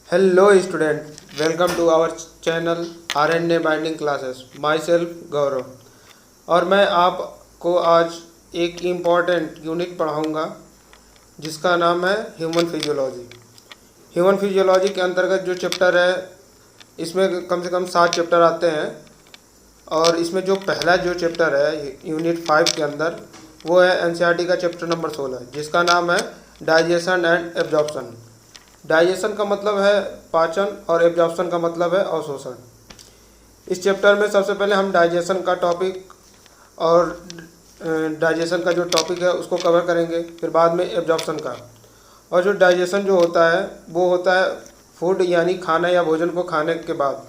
Hello student, welcome to our channel RNA binding classes. Myself Gaurav, और मैं आपको आज एक इम्पॉर्टेंट यूनिट पढ़ाऊंगा जिसका नाम है ह्यूमन फिजियोलॉजी। ह्यूमन फिजियोलॉजी के अंतर्गत जो चैप्टर है, इसमें कम से कम 7 चैप्टर आते हैं। और इसमें जो पहला जो चैप्टर है यूनिट 5 के अंदर, वो है एनसीईआरटी का चैप्टर नंबर 16, जिसका नाम है डाइजेशन एंड एब्जॉर्प्शन। डाइजेशन का मतलब है पाचन और एब्जॉर्प्शन का मतलब है अवशोषण। इस चैप्टर में सबसे पहले हम डाइजेशन का टॉपिक और डाइजेशन का जो टॉपिक है उसको कवर करेंगे, फिर बाद में एब्जॉर्प्शन का। और जो डाइजेशन जो होता है वो होता है फूड, यानी खाना या भोजन को खाने के बाद।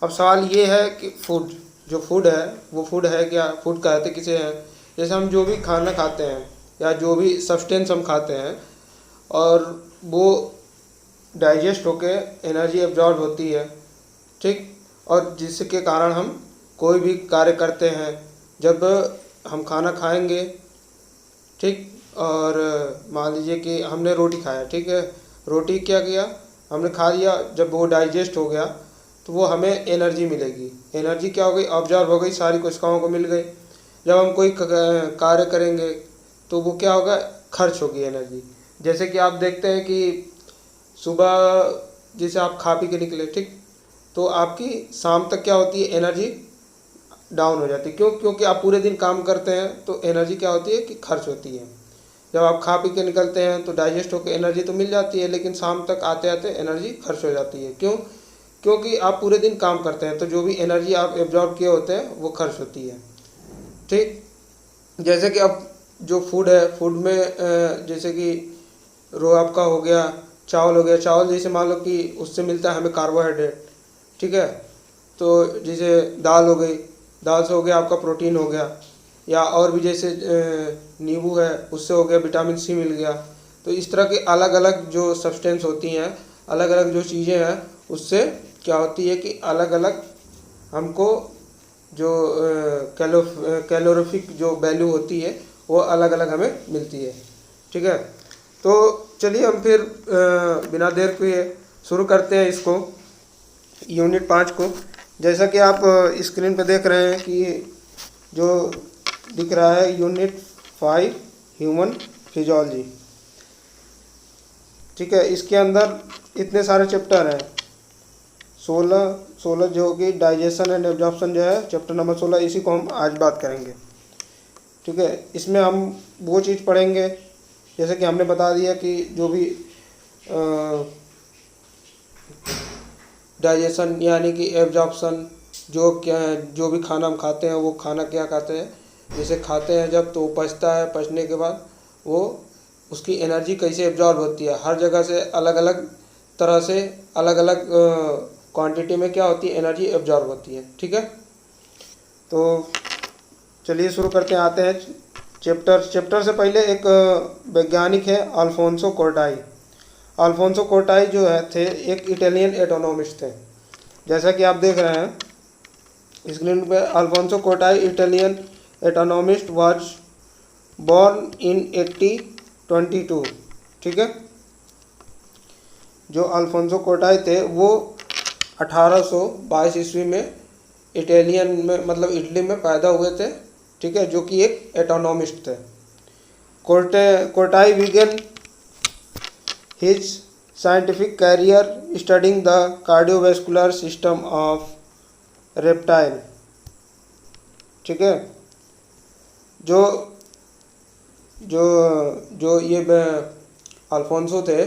अब सवाल ये है कि जो फूड है वो फूड है क्या, फूड कहते किसे हैं। जैसे हम जो भी खाना खाते हैं या जो भी सब्सटेंस हम खाते हैं और वो डाइजेस्ट होके एनर्जी एब्जॉर्ब होती है, ठीक, और जिसके कारण हम कोई भी कार्य करते हैं। जब हम खाना खाएंगे, ठीक, और मान लीजिए कि हमने रोटी खाया, ठीक है, रोटी क्या किया, हमने खा लिया, जब वो डाइजेस्ट हो गया तो वो हमें एनर्जी मिलेगी। एनर्जी क्या हो गई, ऑब्जॉर्व हो गई, सारी कोशिकाओं को मिल गई। जब हम कोई कार्य करेंगे तो वो क्या होगा, खर्च होगी एनर्जी। जैसे कि आप देखते हैं कि सुबह जैसे आप खा पी के निकले, ठीक, तो आपकी शाम तक क्या होती है, एनर्जी डाउन हो जाती है। क्यों? क्योंकि आप पूरे दिन काम करते हैं तो एनर्जी क्या होती है कि खर्च होती है। जब आप खा पी के निकलते हैं तो डाइजेस्ट होकर एनर्जी तो मिल जाती है, लेकिन शाम तक आते आते एनर्जी खर्च हो जाती है। क्यों? क्योंकि आप पूरे दिन काम करते हैं तो जो भी एनर्जी आप एब्जॉर्ब किए होते हैं वो खर्च होती है, ठीक। जैसे कि अब जो फूड है, फूड में जैसे कि रो आपका हो गया, चावल हो गया। चावल जैसे मान लो कि उससे मिलता है हमें कार्बोहाइड्रेट, ठीक है। तो जैसे दाल हो गई, दाल से हो गया आपका प्रोटीन हो गया, या और भी जैसे नींबू है उससे हो गया विटामिन सी मिल गया। तो इस तरह के अलग अलग जो सब्सटेंस होती हैं, अलग अलग जो चीज़ें हैं, उससे क्या होती है कि अलग अलग हमको जो कैलोरीफिक जो वैल्यू होती है वो अलग अलग हमें मिलती है, ठीक है। तो चलिए हम फिर बिना देर किए शुरू करते हैं इसको, यूनिट 5 को। जैसा कि आप स्क्रीन पे देख रहे हैं कि जो दिख रहा है यूनिट 5 ह्यूमन फिजियोलॉजी, ठीक है। इसके अंदर इतने सारे चैप्टर हैं, 16 जो कि डाइजेशन एंड एब्जॉर्प्शन जो है चैप्टर नंबर 16, इसी को हम आज बात करेंगे, ठीक है। इसमें हम वो चीज़ पढ़ेंगे जैसे कि हमने बता दिया कि जो भी डाइजेशन यानी कि एब्जॉर्प्शन, जो भी खाना हम खाते हैं वो खाना क्या खाते हैं, जैसे खाते हैं जब तो वो पचता है, पचने के बाद वो उसकी एनर्जी कैसे एब्जॉर्ब होती है। हर जगह से अलग अलग तरह से अलग अलग क्वांटिटी में क्या होती है, एनर्जी एब्जॉर्ब होती है, ठीक है। तो चलिए शुरू करते हैं, आते हैं चैप्टर से पहले एक वैज्ञानिक है अल्फोंसो कोर्टाई। अल्फोंसो कोर्टाई जो है थे एक इटालियन एटोनॉमिस्ट थे। जैसा कि आप देख रहे हैं स्क्रीन पे, Alfonso Corti Italian anatomist was born in 1822, ठीक है। जो अल्फोंसो कोर्टाई थे वो 1822 ईस्वी में इटालियन में मतलब इटली में पैदा हुए थे, ठीक है, जो कि एक एटोनॉमिस्ट थे। Corti began his scientific career studying the cardiovascular system of reptile, ठीक है। जो जो जो ये अल्फोंसो थे,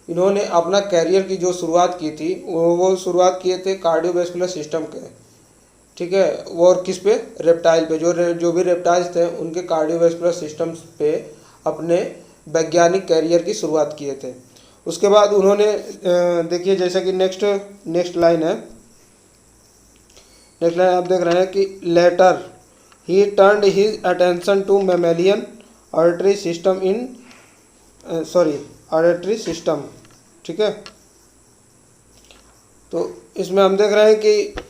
इन्होंने अपना कैरियर की जो शुरुआत की थी वो शुरुआत किए थे कार्डियोवैस्कुलर सिस्टम के, ठीक है। वो और किस पे, रेप्टाइल पे। जो भी रेप्टाइल्स थे उनके कार्डियोवैस्कुलर सिस्टम्स पे अपने वैज्ञानिक कैरियर की शुरुआत किए थे। उसके बाद उन्होंने देखिए जैसा कि नेक्स्ट लाइन है, नेक्स्ट लाइन आप देख रहे हैं कि letter he turned his attention to mammalian auditory system auditory system, ठीक है। तो इसमें हम देख रहे हैं कि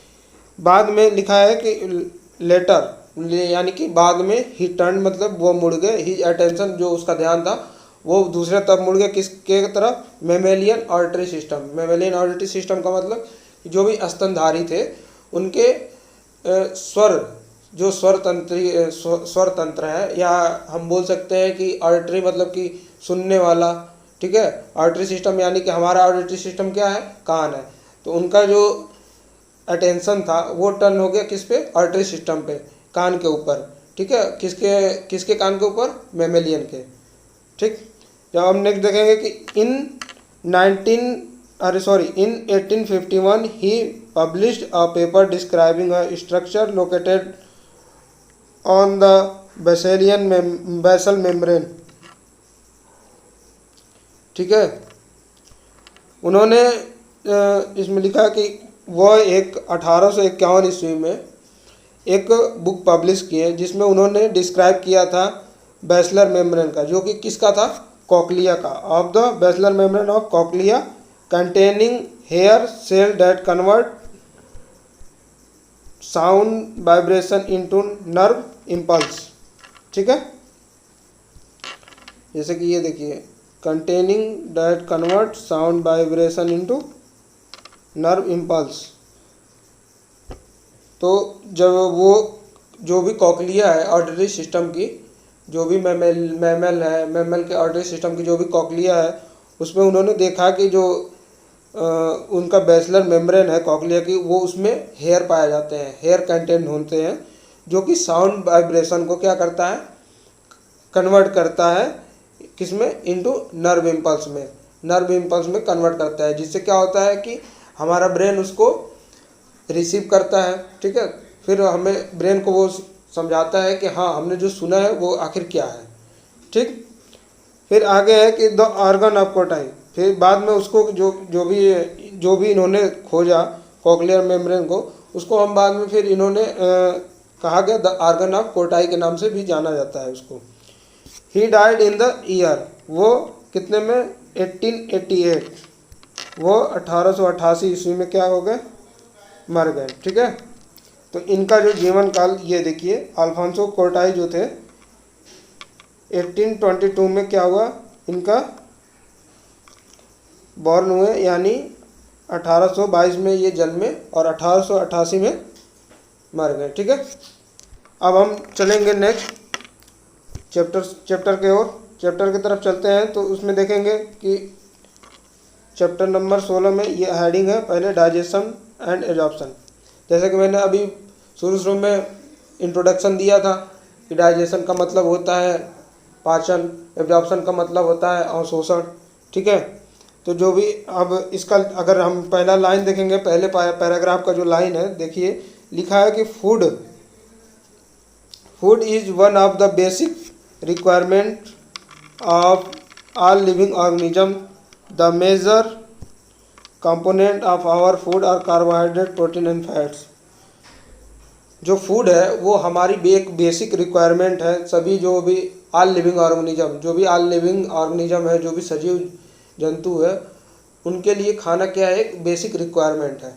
बाद में लिखा है कि लेटर यानी कि बाद में ही टर्न मतलब वो मुड़ गए, हिज अटेंशन जो उसका ध्यान था वो दूसरे तरफ मुड़ गया, किसके तरफ? Mammalian auditory system. Mammalian auditory system का मतलब जो भी स्तनधारी थे उनके स्वर, जो स्वर तंत्र है, या हम बोल सकते हैं कि ऑडिटरी मतलब कि सुनने वाला, ठीक है। ऑडिटरी सिस्टम यानी कि हमारा ऑडिटरी सिस्टम क्या है? कान है। तो उनका जो अटेंशन था वो टर्न हो गया किस पे? ऑडिटरी सिस्टम पे, कान के ऊपर, ठीक है। किसके किसके कान के ऊपर? मेमेलियन के, ठीक। जब हम नेक्स्ट देखेंगे कि in 1851 he published a paper describing a structure located on the basal membrane, ठीक है। उन्होंने इसमें लिखा कि वह एक 1851 ईस्वी में एक बुक पब्लिश किए जिसमें उन्होंने डिस्क्राइब किया था बैसलर मेम्ब्रेन का, जो कि किसका था? कॉकलिया का। Of the basilar membrane of cochlea containing hair cell that convert sound vibration into nerve impulse, ठीक है। जैसे कि ये देखिए, containing that convert sound vibration into nerve impulse. तो जब वो जो भी कॉकलिया है ऑडिटरी सिस्टम की, जो भी मैमल के ऑडिटरी सिस्टम की जो भी कॉकलिया है, उसमें उन्होंने देखा कि जो उनका बैसलर मेम्ब्रेन है कॉकलिया की, वो उसमें हेयर पाए जाते हैं, हेयर कंटेंट होते हैं, जो कि साउंड वाइब्रेशन को क्या करता है? कन्वर्ट करता है किसमें? इनटू नर्व इम्पल्स में, नर्व इम्पल्स में कन्वर्ट करता है, जिससे क्या होता है कि हमारा ब्रेन उसको रिसीव करता है, ठीक है। फिर हमें ब्रेन को वो समझाता है कि हाँ, हमने जो सुना है वो आखिर क्या है, ठीक। फिर आगे है कि द ऑर्गन ऑफ कोटाई। फिर बाद में उसको जो भी इन्होंने खोजा कॉकलियर मेम्ब्रेन को, उसको हम बाद में फिर इन्होंने कहा गया द ऑर्गन ऑफ कोटाई के नाम से भी जाना जाता है उसको। He died in the year, वो कितने में? 1888, वो 1888 ईस्वी में क्या हो गए? मर गए, ठीक है। तो इनका जो जीवन काल ये देखिए, अल्फांसो कोटाई जो थे 1822 में क्या हुआ? इनका बॉर्न हुए, यानी 1822 में ये जन्मे और 1888 में मर गए, ठीक है। अब हम चलेंगे नेक्स्ट चैप्टर के ओर, चैप्टर की तरफ चलते हैं। तो उसमें देखेंगे कि चैप्टर नंबर 16 में ये हेडिंग है पहले डाइजेशन एंड एब्जॉर्प्शन। जैसे कि मैंने अभी शुरू में इंट्रोडक्शन दिया था कि डाइजेशन का मतलब होता है पाचन, एब्जॉर्प्शन का मतलब होता है अवशोषण, ठीक है। तो जो भी अब इसका अगर हम पहला लाइन देखेंगे, पहले पैराग्राफ का जो लाइन है, देखिए लिखा है कि food is one of the basic requirement of all living organism. The major component of our food are carbohydrate, protein and fats. जो फूड है वो हमारी एक बेसिक रिक्वायरमेंट है। सभी जो भी ऑल लिविंग ऑर्गेनिज्म है, जो भी सजीव जंतु है, उनके लिए खाना क्या है? एक बेसिक रिक्वायरमेंट है,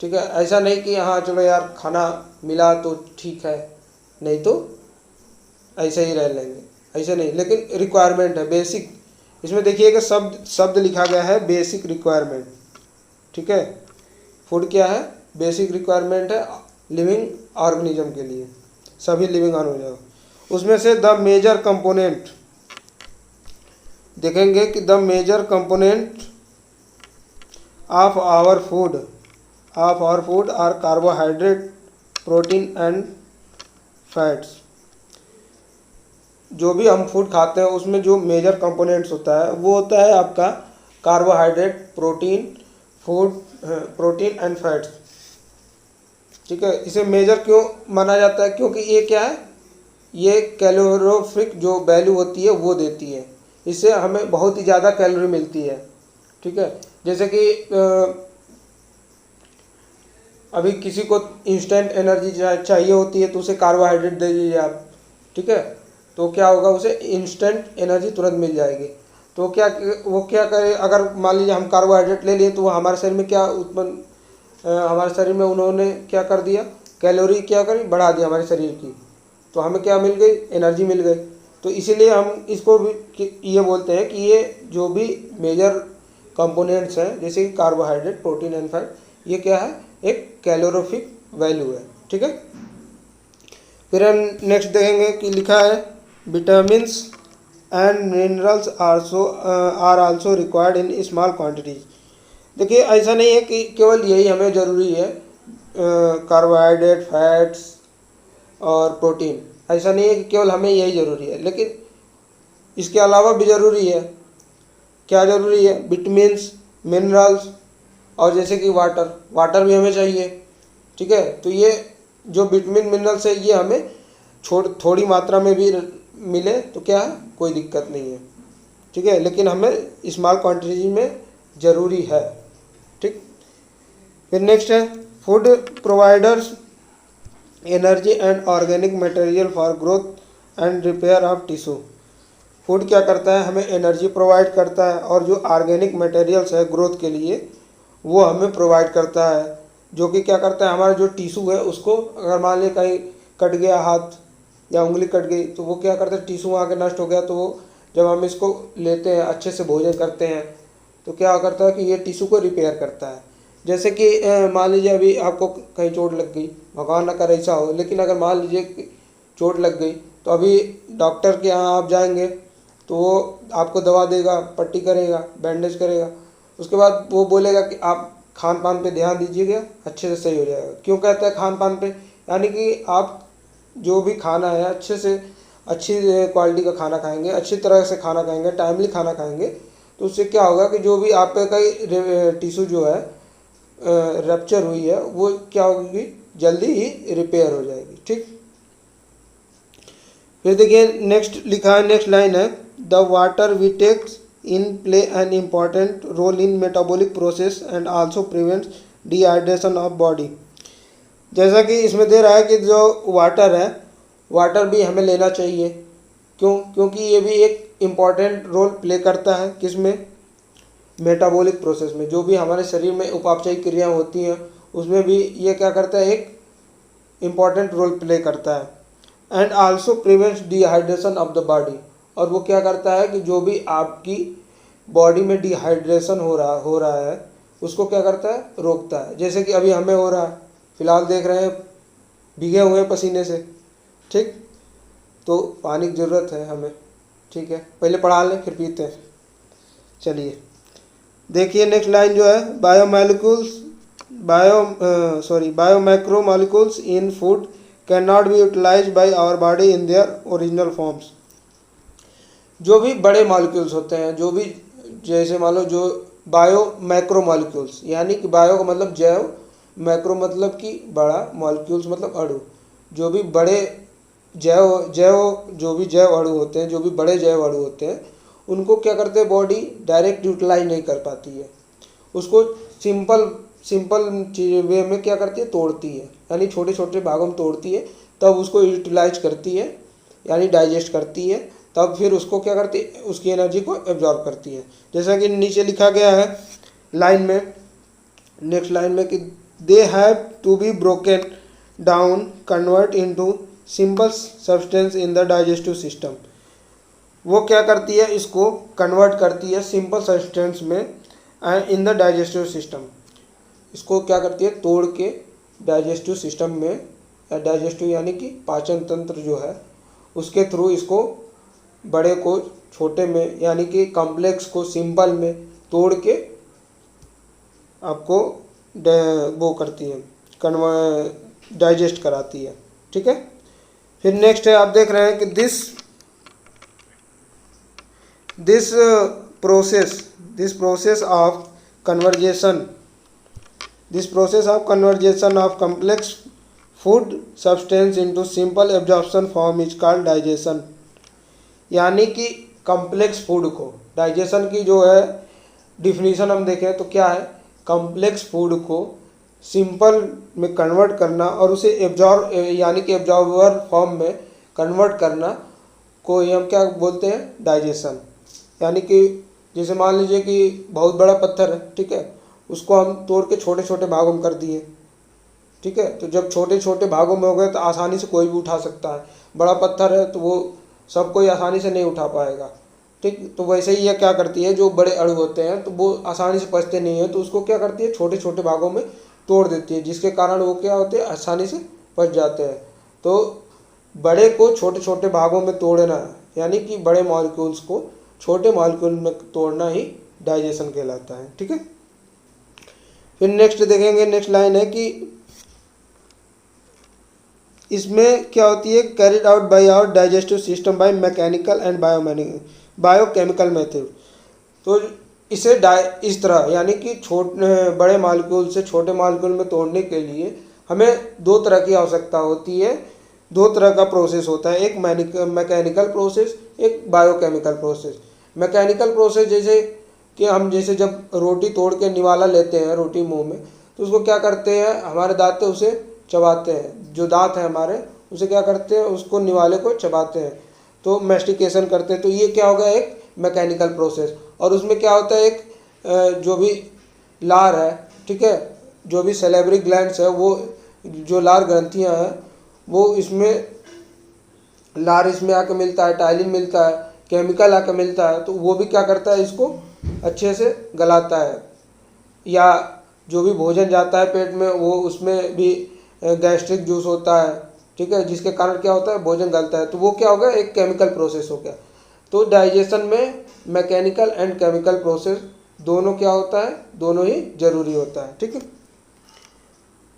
ठीक है। ऐसा नहीं कि हाँ चलो यार खाना मिला तो ठीक है, नहीं तो ऐसे ही रह लेंगे, ऐसे नहीं, लेकिन रिक्वायरमेंट है बेसिक। इसमें देखिएगा शब्द लिखा गया है बेसिक रिक्वायरमेंट, ठीक है। फूड क्या है? बेसिक रिक्वायरमेंट है लिविंग ऑर्गेनिज्म के लिए, सभी लिविंग ऑर्गेनिज्म। उसमें से द मेजर कंपोनेंट देखेंगे कि the major component of our food are carbohydrate, protein and fats. जो भी हम फूड खाते हैं उसमें जो मेजर कंपोनेंट्स होता है वो होता है आपका कार्बोहाइड्रेट, प्रोटीन एंड फैट्स, ठीक है। इसे मेजर क्यों माना जाता है? क्योंकि ये क्या है? ये कैलोरीफिक जो वैल्यू होती है वो देती है, इससे हमें बहुत ही ज़्यादा कैलोरी मिलती है, ठीक है। जैसे कि अभी किसी को इंस्टेंट एनर्जी चाहिए होती है तो उसे कार्बोहाइड्रेट दे दीजिए आप, ठीक है, तो क्या होगा? उसे इंस्टेंट एनर्जी तुरंत मिल जाएगी। तो वो क्या करे? अगर मान लीजिए हम कार्बोहाइड्रेट ले लिए तो वो हमारे शरीर में क्या उत्पन्न, हमारे शरीर में उन्होंने क्या कर दिया? कैलोरी क्या करी? बढ़ा दिया हमारे शरीर की, तो हमें क्या मिल गई? एनर्जी मिल गई। तो इसीलिए हम इसको भी ये बोलते हैं कि ये जो भी मेजर कंपोनेंट्स हैं जैसे कि कार्बोहाइड्रेट, प्रोटीन एंड फैट, ये क्या है, एक कैलोरीफिक वैल्यू है। ठीक है, फिर हम नेक्स्ट देखेंगे कि लिखा है vitamins and minerals are also required in small quantities. देखिए ऐसा नहीं है कि केवल यही हमें ज़रूरी है, कार्बोहाइड्रेट, फैट्स और प्रोटीन, ऐसा नहीं है कि केवल हमें यही ज़रूरी है, लेकिन इसके अलावा भी ज़रूरी है। क्या ज़रूरी है? विटामिन्स, मिनरल्स और जैसे कि वाटर भी हमें चाहिए। ठीक है, तो ये जो विटामिन मिनरल्स है ये हमें थोड़ी मात्रा में भी मिले तो क्या है, कोई दिक्कत नहीं है। ठीक है, लेकिन हमें स्मॉल क्वांटिटी में ज़रूरी है। ठीक, फिर नेक्स्ट है food providers energy and organic material for growth and repair of tissue. Food क्या करता है, हमें एनर्जी प्रोवाइड करता है और जो ऑर्गेनिक मटेरियल्स है ग्रोथ के लिए वो हमें प्रोवाइड करता है, जो कि क्या करता है, हमारा जो टिश्यू है उसको, अगर मान लीजिए कहीं कट गया हाथ या उंगली कट गई तो वो क्या करता है, टिश्यू वहाँ के नष्ट हो गया, तो वो जब हम इसको लेते हैं, अच्छे से भोजन करते हैं, तो क्या करता है कि ये टिश्यू को रिपेयर करता है। जैसे कि मान लीजिए अभी आपको कहीं चोट लग गई, भगवान न करे ऐसा हो, लेकिन अगर मान लीजिए चोट लग गई तो अभी डॉक्टर के यहाँ आप जाएंगे तो वो आपको दवा देगा, पट्टी करेगा, बैंडेज करेगा, उसके बाद वो बोलेगा कि आप खान पान पे ध्यान दीजिएगा, अच्छे से सही हो जाएगा। क्यों कहता है खान पान पे? यानी कि आप जो भी खाना है अच्छी क्वालिटी का खाना खाएंगे, अच्छी तरह से खाना खाएंगे, टाइमली खाना खाएंगे, तो उससे क्या होगा कि जो भी आप पे कई टिश्यू जो है रप्चर हुई है वो क्या होगी, जल्दी ही रिपेयर हो जाएगी। ठीक, फिर देखिए नेक्स्ट लिखा है, नेक्स्ट लाइन है the water we takes in play an important role in metabolic process and also prevents dehydration of body. जैसा कि इसमें दे रहा है कि जो वाटर है, वाटर भी हमें लेना चाहिए। क्यों? क्योंकि ये भी एक इम्पॉर्टेंट रोल प्ले करता है, किसमें, मेटाबॉलिक प्रोसेस में। जो भी हमारे शरीर में उपापचयी क्रियाएं होती हैं उसमें भी ये क्या करता है, एक इम्पॉर्टेंट रोल प्ले करता है। And also prevents dehydration of the body, और वो क्या करता है कि जो भी आपकी बॉडी में डिहाइड्रेशन हो रहा है उसको क्या करता है, रोकता है। जैसे कि अभी हमें हो रहा है, फिलहाल देख रहे हैं भीगे हुए हैं पसीने से। ठीक, तो पानी की ज़रूरत है हमें। ठीक है, पहले पढ़ा लें फिर पीते हैं। चलिए देखिए नेक्स्ट लाइन जो है, biomacromolecules in food can not be utilised by our body in their original forms. जो भी बड़े मॉलिक्यूल्स होते हैं, जो भी जैसे मान लो जो बायोमैक्रो मॉलिक्यूल्स, यानी कि बायो का मतलब जैव, मैक्रो मतलब कि बड़ा, मॉलिक्यूल्स मतलब अणु, जो भी बड़े जो भी जैव अणु होते हैं, जो भी बड़े जैव अणु होते हैं, उनको क्या करते हैं, बॉडी डायरेक्ट यूटिलाइज नहीं कर पाती है, उसको सिंपल वे में क्या करती है, तोड़ती है, यानी छोटे छोटे भागों में तोड़ती है, तब उसको यूटिलाइज करती है, यानी डाइजेस्ट करती है, तब फिर उसको क्या करती है, उसकी एनर्जी को एब्जॉर्ब करती है। जैसा कि नीचे लिखा गया है लाइन में, नेक्स्ट लाइन में, कि they have to be broken down convert into simple substance in the digestive system. वो क्या करती है, इसको कन्वर्ट करती है सिंपल सब्सटेंस में इन द डाइजेस्टिव सिस्टम। इसको क्या करती है, तोड़ के डाइजेस्टिव सिस्टम में, डाइजेस्टिव यानी कि पाचन तंत्र जो है उसके थ्रू इसको बड़े को छोटे में, यानी कि कॉम्प्लेक्स को सिंपल में तोड़ के आपको वो करती है, डाइजेस्ट कराती है। ठीक है, फिर नेक्स्ट है, आप देख रहे हैं कि this process of conversation of complex food substance into simple absorption form is called digestion. यानी कि कॉम्प्लेक्स फूड को, डाइजेशन की जो है डिफिनीशन हम देखें तो क्या है, कॉम्प्लेक्स फूड को सिंपल में कन्वर्ट करना और उसे यानी कि एब्जॉर्बर फॉर्म में कन्वर्ट करना को हम क्या बोलते हैं, डाइजेशन। यानी कि जैसे मान लीजिए कि बहुत बड़ा पत्थर है, ठीक है, उसको हम तोड़ के छोटे छोटे भागों में कर दिए। ठीक है, तो जब छोटे छोटे भागों में हो गए तो आसानी से कोई भी उठा सकता है। बड़ा पत्थर है तो वो सब कोई आसानी से नहीं उठा पाएगा। ठीक, तो वैसे ही यह क्या करती है, जो बड़े अणु होते हैं तो वो आसानी से पचते नहीं है, तो उसको क्या करती है, छोटे छोटे भागों में तोड़ देती है, जिसके कारण वो क्या होते हैं, आसानी से पच जाते हैं। तो बड़े को छोटे छोटे भागों में तोड़ना, यानी कि बड़े मॉलिक्यूल्स को छोटे मॉलिक्यूल में तोड़ना ही डाइजेशन कहलाता है। ठीक है, फिर नेक्स्ट देखेंगे, नेक्स्ट लाइन है कि इसमें क्या होती है, carried out by our digestive system by mechanical and biochemical method. तो इसे इस तरह, यानी कि बड़े मालिक्यूल से छोटे मालिक्यूल में तोड़ने के लिए हमें दो तरह की आवश्यकता होती है, दो तरह का प्रोसेस होता है, एक मैकेनिकल प्रोसेस, एक बायोकेमिकल प्रोसेस। मैकेनिकल प्रोसेस जैसे कि हम जैसे जब रोटी तोड़ के निवाला लेते हैं रोटी मुंह में, तो उसको क्या करते हैं, हमारे दांत उसे चबाते हैं, जो दांत है हमारे उसे क्या करते हैं, उसको निवाले को चबाते हैं, तो मैस्टिकेशन करते हैं। तो ये क्या होगा, एक मैकेनिकल प्रोसेस। और उसमें क्या होता है, एक जो भी लार है, ठीक है, जो भी सैलिवरी ग्लैंड्स है, वो जो लार ग्रंथियां हैं, वो इसमें लार इसमें आके मिलता है, टाइलिन मिलता है, केमिकल आके मिलता है, तो वो भी क्या करता है, इसको अच्छे से गलाता है। या जो भी भोजन जाता है पेट में, वो उसमें भी गैस्ट्रिक जूस होता है, ठीक है, जिसके कारण क्या होता है, भोजन गलता है, तो वो क्या होगा, एक केमिकल प्रोसेस हो गया। तो डाइजेशन में मैकेनिकल एंड केमिकल प्रोसेस दोनों क्या होता है, दोनों ही जरूरी होता है। ठीक है,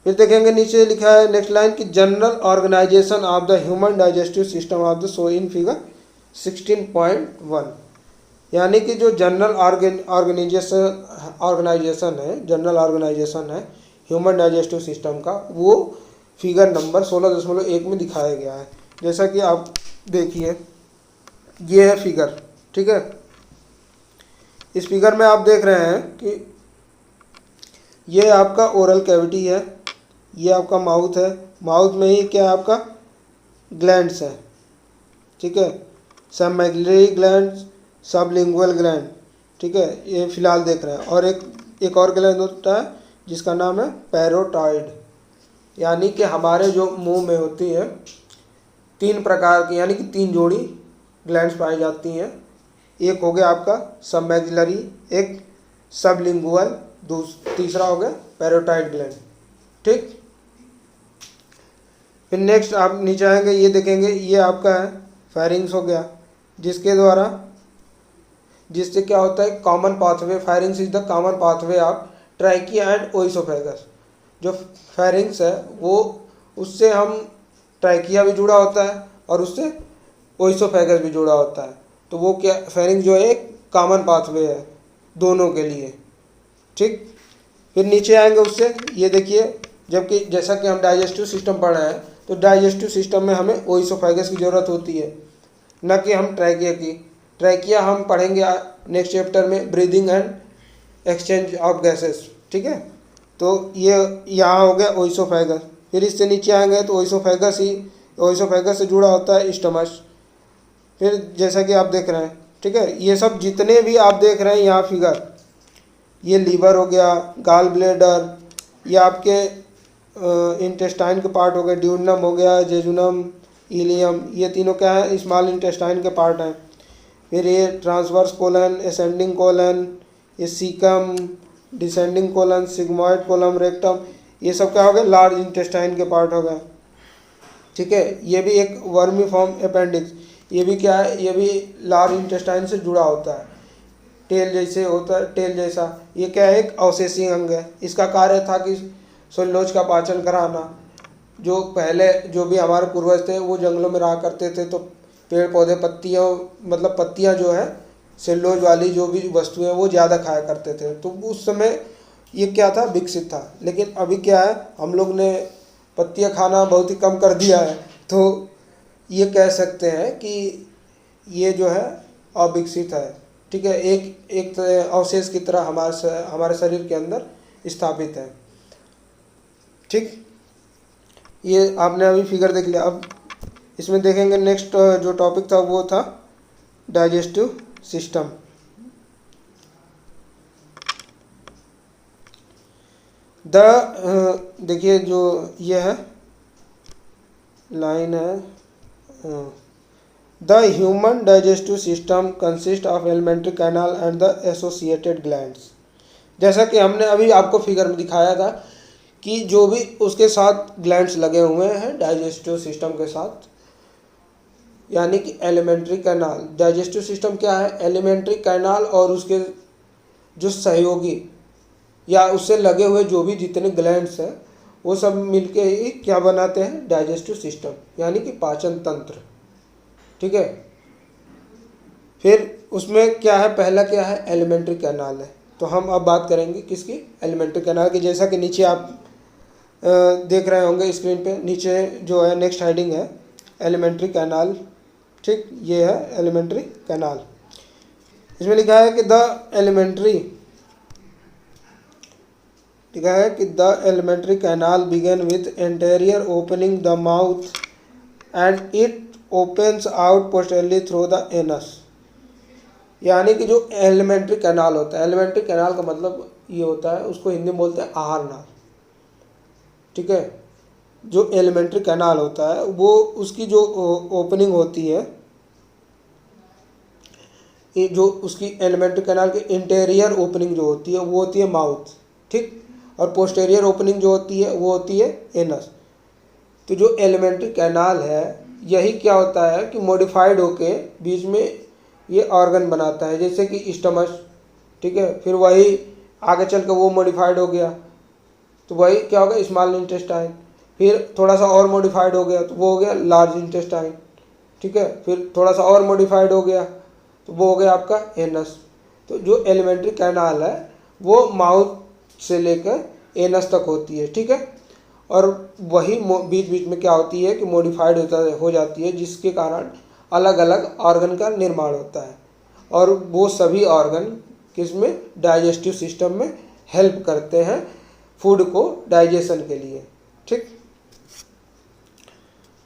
फिर देखेंगे नीचे लिखा है नेक्स्ट लाइन कि general organisation of the human digestive system of the show in figure 16.1, यानी कि जो जनरल ऑर्गेनाइजेशन है, जनरल ऑर्गेनाइजेशन है ह्यूमन डाइजेस्टिव सिस्टम का, वो फिगर नंबर 16.1 में दिखाया गया है। जैसा कि आप देखिए, ये है फिगर, ठीक है। इस फिगर में आप देख रहे हैं कि ये आपका ओरल कैविटी है, ये आपका माउथ है, माउथ में ही क्या है, आपका ग्लैंड्स है, ठीक है, सब मैग्युलरी ग्लैंड, सब लिंगुअल ग्लैंड, ठीक है, ये फिलहाल देख रहे हैं। और एक और ग्लैंड होता है जिसका नाम है पैरोटाइड, यानी कि हमारे जो मुंह में होती है तीन प्रकार की, यानी कि तीन जोड़ी ग्लैंड्स पाई जाती हैं। एक हो गया आपका सब मैग्युलरी, एक सब लिंगुअल, तीसरा हो गया पैरोटाइड ग्लैंड। ठीक, फिर नेक्स्ट आप नीचे आएंगे, ये देखेंगे, ये आपका है फेरिंग्स हो गया, जिससे क्या होता है, common pathway, pharynx is the common pathway of trachea and oesophagus. जो फेरिंग्स है वो, उससे हम ट्रैकिया भी जुड़ा होता है और उससे ओइसोफेगस भी जुड़ा होता है। तो वो क्या, फेरिंग्स जो है एक कॉमन पाथवे है दोनों के लिए। ठीक, फिर नीचे आएंगे उससे, ये देखिए, जबकि जैसा कि हम डाइजेस्टिव सिस्टम पढ़ रहे हैं, तो डाइजेस्टिव सिस्टम में हमें ओइसोफेगस की ज़रूरत होती है, न कि हम ट्रैकिया की। ट्रैकिया हम पढ़ेंगे नेक्स्ट चैप्टर में, breathing and exchange of gases, ठीक है। तो ये यहाँ हो गया ओइसोफेगस। फिर इससे नीचे आएंगे तो ओइसोफेगस से जुड़ा होता है स्टमच। फिर जैसा कि आप देख रहे हैं, ठीक है, ये सब जितने भी आप देख रहे हैं यहाँ फिगर, ये लीवर हो गया, गाल ब्लेडर, ये आपके इंटेस्टाइन के पार्ट हो गए, ड्यूडनम हो गया, जेजुनम, इलियम, ये तीनों क्या है, स्मॉल इंटेस्टाइन के पार्ट हैं। फिर ये ट्रांसवर्स कोलन, असेंडिंग कोलन, ये caecum, descending colon, sigmoid colon, rectum, ये सब क्या हो गया, लार्ज इंटेस्टाइन के पार्ट हो गए, ठीक है। ये भी एक वर्मीफॉर्म अपेंडिक्स, ये भी क्या है, ये भी लार्ज इंटेस्टाइन से जुड़ा होता है, टेल जैसे होता है, टेल जैसा। ये क्या है, एक अवशेषीय अंग है। इसका कार्य था कि सेलुलोज का पाचन कराना। जो पहले जो भी हमारे पूर्वज थे वो जंगलों में रहा करते थे, तो पेड़ पौधे पत्तियां जो है सेलुलोज वाली जो भी वस्तुएं वो ज़्यादा खाया करते थे, तो उस समय ये क्या था, विकसित था। लेकिन अभी क्या है, हम लोग ने पत्तियां खाना बहुत ही कम कर दिया है, तो ये कह सकते हैं कि ये जो है अविकसित है, ठीक है, एक अवशेष की तरह हमारे शरीर के अंदर स्थापित है। ठीक, ये आपने अभी फिगर देख लिया। अब इसमें देखेंगे नेक्स्ट जो टॉपिक था वो था डाइजेस्टिव सिस्टम। देखिए जो ये है लाइन है, the human digestive system consist of alimentary canal and the associated glands. जैसा कि हमने अभी आपको फिगर में दिखाया था कि जो भी उसके साथ ग्लैंड्स लगे हुए हैं डाइजेस्टिव सिस्टम के साथ, यानी कि एलिमेंट्री कैनाल। डाइजेस्टिव सिस्टम क्या है? एलिमेंट्री कैनाल और उसके जो सहयोगी या उससे लगे हुए जो भी जितने ग्लैंड्स हैं वो सब मिलके ही क्या बनाते हैं? डाइजेस्टिव सिस्टम, यानी कि पाचन तंत्र। ठीक है। फिर उसमें क्या है? पहला क्या है? एलिमेंट्री कैनाल है। तो हम अब बात करेंगे किसकी? एलिमेंट्री कैनाल की। जैसा कि नीचे आप देख रहे होंगे स्क्रीन पे, नीचे जो है नेक्स्ट हेडिंग है एलिमेंट्री कैनाल। ठीक, ये है एलिमेंट्री कैनाल। इसमें लिखा है कि the alimentary canal begin with anterior opening the mouth and it opens out posteriorly through the anus. यानी कि जो एलिमेंट्री कैनाल होता है, एलिमेंट्री कैनाल का मतलब ये होता है, उसको हिंदी में बोलते हैं आहार नाल। ठीक है। जो एलिमेंट्री कैनाल होता है वो उसकी जो ओपनिंग होती है, ये जो उसकी एलिमेंट्री कैनाल की इंटीरियर ओपनिंग जो होती है वो होती है माउथ। ठीक। और पोस्टेरियर ओपनिंग जो होती है वो होती है एनस। तो जो एलिमेंट्री कैनाल है यही क्या होता है कि मॉडिफाइड होके बीच में ये ऑर्गन बनाता है, जैसे कि स्टमच। ठीक है। फिर वही आगे चल के वो मॉडिफाइड हो गया तो वही क्या होगा? Small intestine. फिर थोड़ा सा और मॉडिफाइड हो गया तो वो हो गया लार्ज इंटेस्टाइन। ठीक है। फिर थोड़ा सा और मॉडिफाइड हो गया तो वो हो गया आपका एनस। तो जो एलिमेंट्री कैनाल है वो माउथ से लेकर एनस तक होती है। ठीक है। और वही बीच बीच में क्या होती है कि मॉडिफाइड हो जाती है, जिसके कारण अलग अलग ऑर्गन का निर्माण होता है। और वो सभी ऑर्गन किसमें? डाइजेस्टिव सिस्टम में हेल्प करते हैं फूड को डाइजेशन के लिए। ठीक।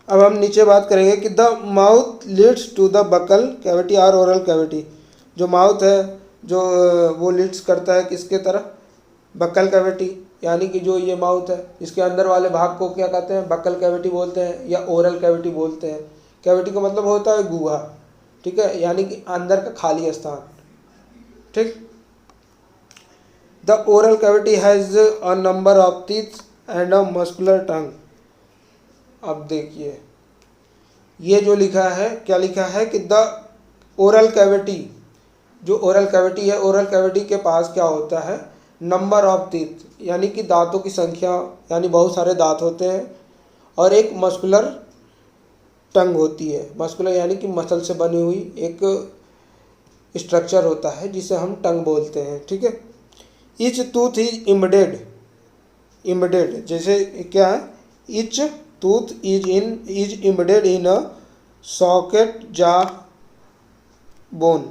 अब हम नीचे बात करेंगे कि the mouth leads to the buccal cavity और ओरल कैविटी। जो माउथ है जो वो लीड्स करता है किसके तरफ? Buccal cavity. यानी कि जो ये माउथ है इसके अंदर वाले भाग को क्या कहते हैं? बकल कैविटी बोलते हैं या ओरल कैविटी बोलते हैं। कैविटी का मतलब होता है गुहा। ठीक है। यानी कि अंदर का खाली स्थान। ठीक। The oral cavity has a number of teeth and a muscular tongue. अब देखिए ये जो लिखा है, क्या लिखा है कि द ओरल कैविटी, जो ओरल कैविटी है, ओरल कैविटी के पास क्या होता है? नंबर ऑफ टीथ, यानी कि दांतों की संख्या, यानी बहुत सारे दांत होते हैं। और एक मस्कुलर टंग होती है। मस्कुलर यानी कि मसल से बनी हुई एक स्ट्रक्चर होता है जिसे हम टंग बोलते हैं। ठीक है। ईच टूथ इज इम्बेडेड, जैसे क्या है? Each tooth is embedded in a socket जा बोन।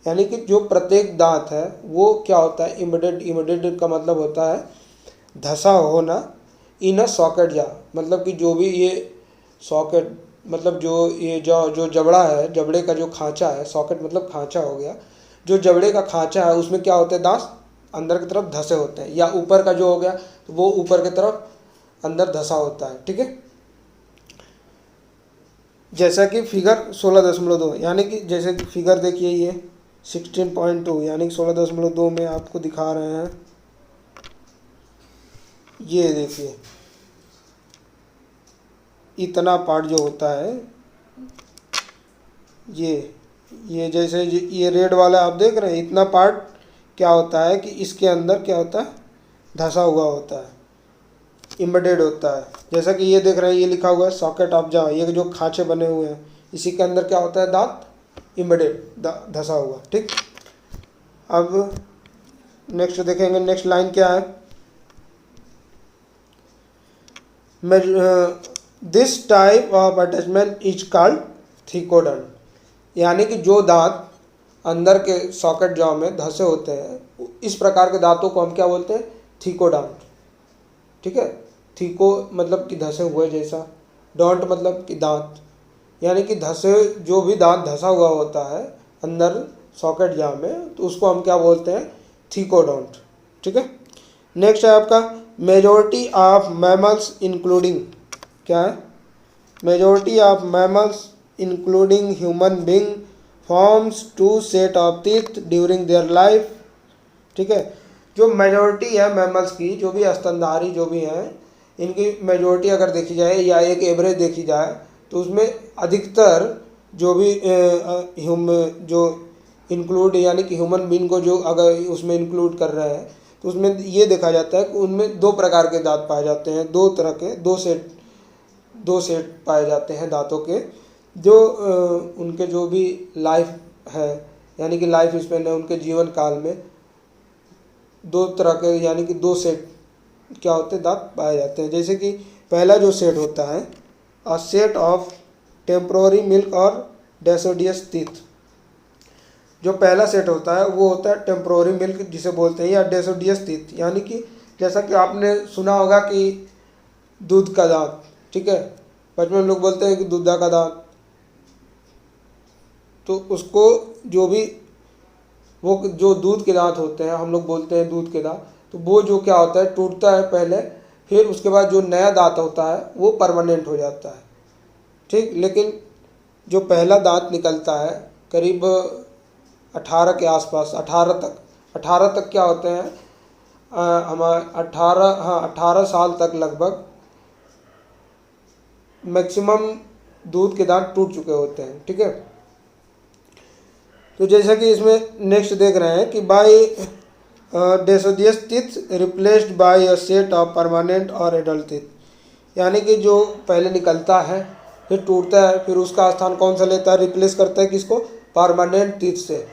यानी कि जो प्रत्येक दांत है वो क्या होता है? इम्बेडेड का मतलब होता है धसा होना। इन अ सॉकेट जा मतलब कि जो भी ये सॉकेट मतलब जो ये जो जबड़ा है, जबड़े का जो खांचा है, सॉकेट मतलब खांचा हो गया। जो जबड़े का खांचा है उसमें क्या होते हैं? दांत अंदर की तरफ धसे होते हैं। या ऊपर का जो हो गया तो वो ऊपर की तरफ अंदर धसा होता है। ठीक है। जैसा कि फिगर 16.2, यानी कि जैसे कि फिगर देखिए ये 16.2 यानी कि 16.2 में आपको दिखा रहे हैं। ये देखिए इतना पार्ट जो होता है ये जैसे ये रेड वाला आप देख रहे हैं, इतना पार्ट क्या होता है कि इसके अंदर क्या होता है? धसा हुआ होता है, इम्बेडेड होता है। जैसा कि ये देख रहे हैं, ये लिखा हुआ है सॉकेट ऑफ जा। ये जो खांचे बने हुए हैं इसी के अंदर क्या होता है? दांत इम्बेडेड, धसा हुआ। ठीक। अब नेक्स्ट देखेंगे, नेक्स्ट लाइन क्या है? This type of attachment is called thecodont. यानी कि जो दांत अंदर के सॉकेट जॉ में धसे होते हैं, इस प्रकार के दांतों को हम क्या बोलते हैं? थिकोडॉन्ट। ठीक है। थीको मतलब कि धसे हुए जैसा, डॉन्ट मतलब कि दांत, यानी कि धसे, जो भी दांत धसा हुआ होता है अंदर सॉकेट जा में तो उसको हम क्या बोलते हैं? थीकोडॉन्ट। ठीक है। नेक्स्ट है आपका मेजॉरिटी ऑफ मैमल्स इंक्लूडिंग, क्या है? Majority of mammals including human being forms 2 set of teeth during their life. ठीक है, जो मेजॉरिटी है मैमल्स की, जो भी स्तनधारी जो भी हैं, इनकी मेजॉरिटी अगर देखी जाए या एक एवरेज देखी जाए तो उसमें अधिकतर जो भी जो इंक्लूड यानी कि ह्यूमन बीइंग को जो अगर उसमें इंक्लूड कर रहे हैं तो उसमें ये देखा जाता है कि उनमें 2 प्रकार के दांत पाए जाते हैं, 2 तरह के, 2 सेट पाए जाते हैं दांतों के, जो उनके जो भी लाइफ है यानी कि लाइफ स्पेन है, उनके जीवन काल में 2 तरह के यानी कि 2 सेट क्या होते हैं दांत पाए जाते हैं। जैसे कि पहला जो सेट होता है अ सेट ऑफ टेम्पोररी मिल्क और डेसिडियस टीथ। जो पहला सेट होता है वो होता है टेम्पोररी मिल्क जिसे बोलते हैं, या डेसिडियस टीथ, यानी कि जैसा कि आपने सुना होगा कि दूध का दांत, ठीक है, बचपन में लोग बोलते हैं कि दूधा का दांत, तो उसको जो भी वो जो दूध के दांत होते हैं, हम लोग बोलते हैं दूध के दांत, तो वो जो क्या होता है टूटता है पहले, फिर उसके बाद जो नया दांत होता है वो परमानेंट हो जाता है। ठीक, लेकिन जो पहला दांत निकलता है करीब 18 के आसपास, 18 तक क्या होते हैं हमारे 18 साल तक लगभग मैक्सिमम दूध के दांत टूट चुके होते हैं। ठीक है, तो जैसा कि इसमें नेक्स्ट देख रहे हैं कि by deciduous teeth replaced by a set of permanent और एडल्ट टीथ, यानी कि जो पहले निकलता है फिर टूटता है, फिर उसका स्थान कौन सा लेता है, रिप्लेस करता है किसको, परमानेंट टीथ से।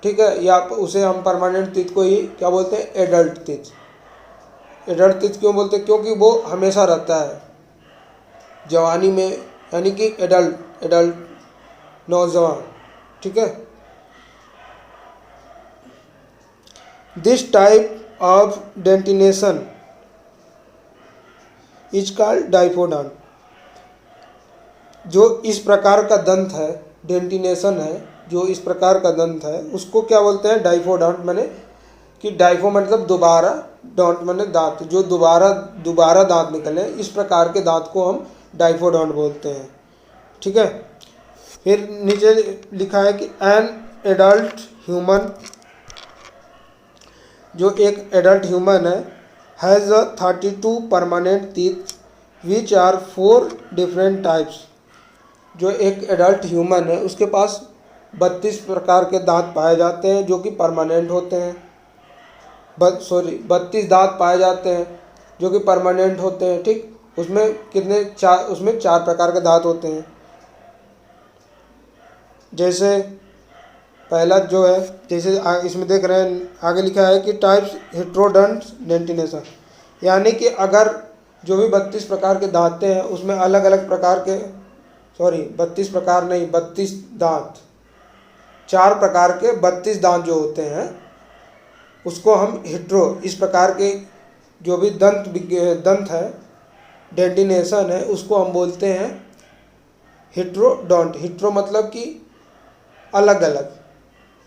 ठीक है, या उसे हम परमानेंट टीथ को ही क्या बोलते हैं, एडल्ट टीथ। एडल्ट टीथ क्यों बोलते हैं, क्योंकि वो हमेशा रहता है जवानी में, यानी कि एडल्ट नौजवान। ठीक है, this type of dentition is called diphyodont. जो इस प्रकार का दंत है, डेंटिनेशन है, जो इस प्रकार का दंत है उसको क्या बोलते हैं, डाइफोडॉन्ट। मैंने कि डाइफो मतलब दोबारा, डॉन्ट मैंने दांत, जो दोबारा दांत निकले, इस प्रकार के दांत को हम डाइफोडॉन्ट बोलते हैं। ठीक है, फिर नीचे लिखा है कि एन एडल्ट ह्यूमन, जो एक एडल्ट ह्यूमन है, has a 32 permanent teeth which are 4 different types. जो एक एडल्ट ह्यूमन है उसके पास 32 प्रकार के दांत पाए जाते हैं जो कि परमानेंट होते हैं। 32 दांत पाए जाते हैं जो कि परमानेंट होते हैं। ठीक, उसमें कितने, उसमें 4 प्रकार के दांत होते हैं। जैसे पहला जो है, जैसे इसमें देख रहे हैं आगे लिखा है कि टाइप्स हेट्रोडोंट डेंटिनेशन, यानी कि अगर जो भी 32 प्रकार के दांत हैं उसमें अलग अलग प्रकार के, 32 प्रकार नहीं, 32 दांत, 4 प्रकार के 32 दांत जो होते हैं उसको हम हेट्रो, इस प्रकार के जो भी दंत है, डेंटिनेशन है, उसको हम बोलते हैं हेट्रोडोंट। हेट्रो मतलब कि अलग अलग,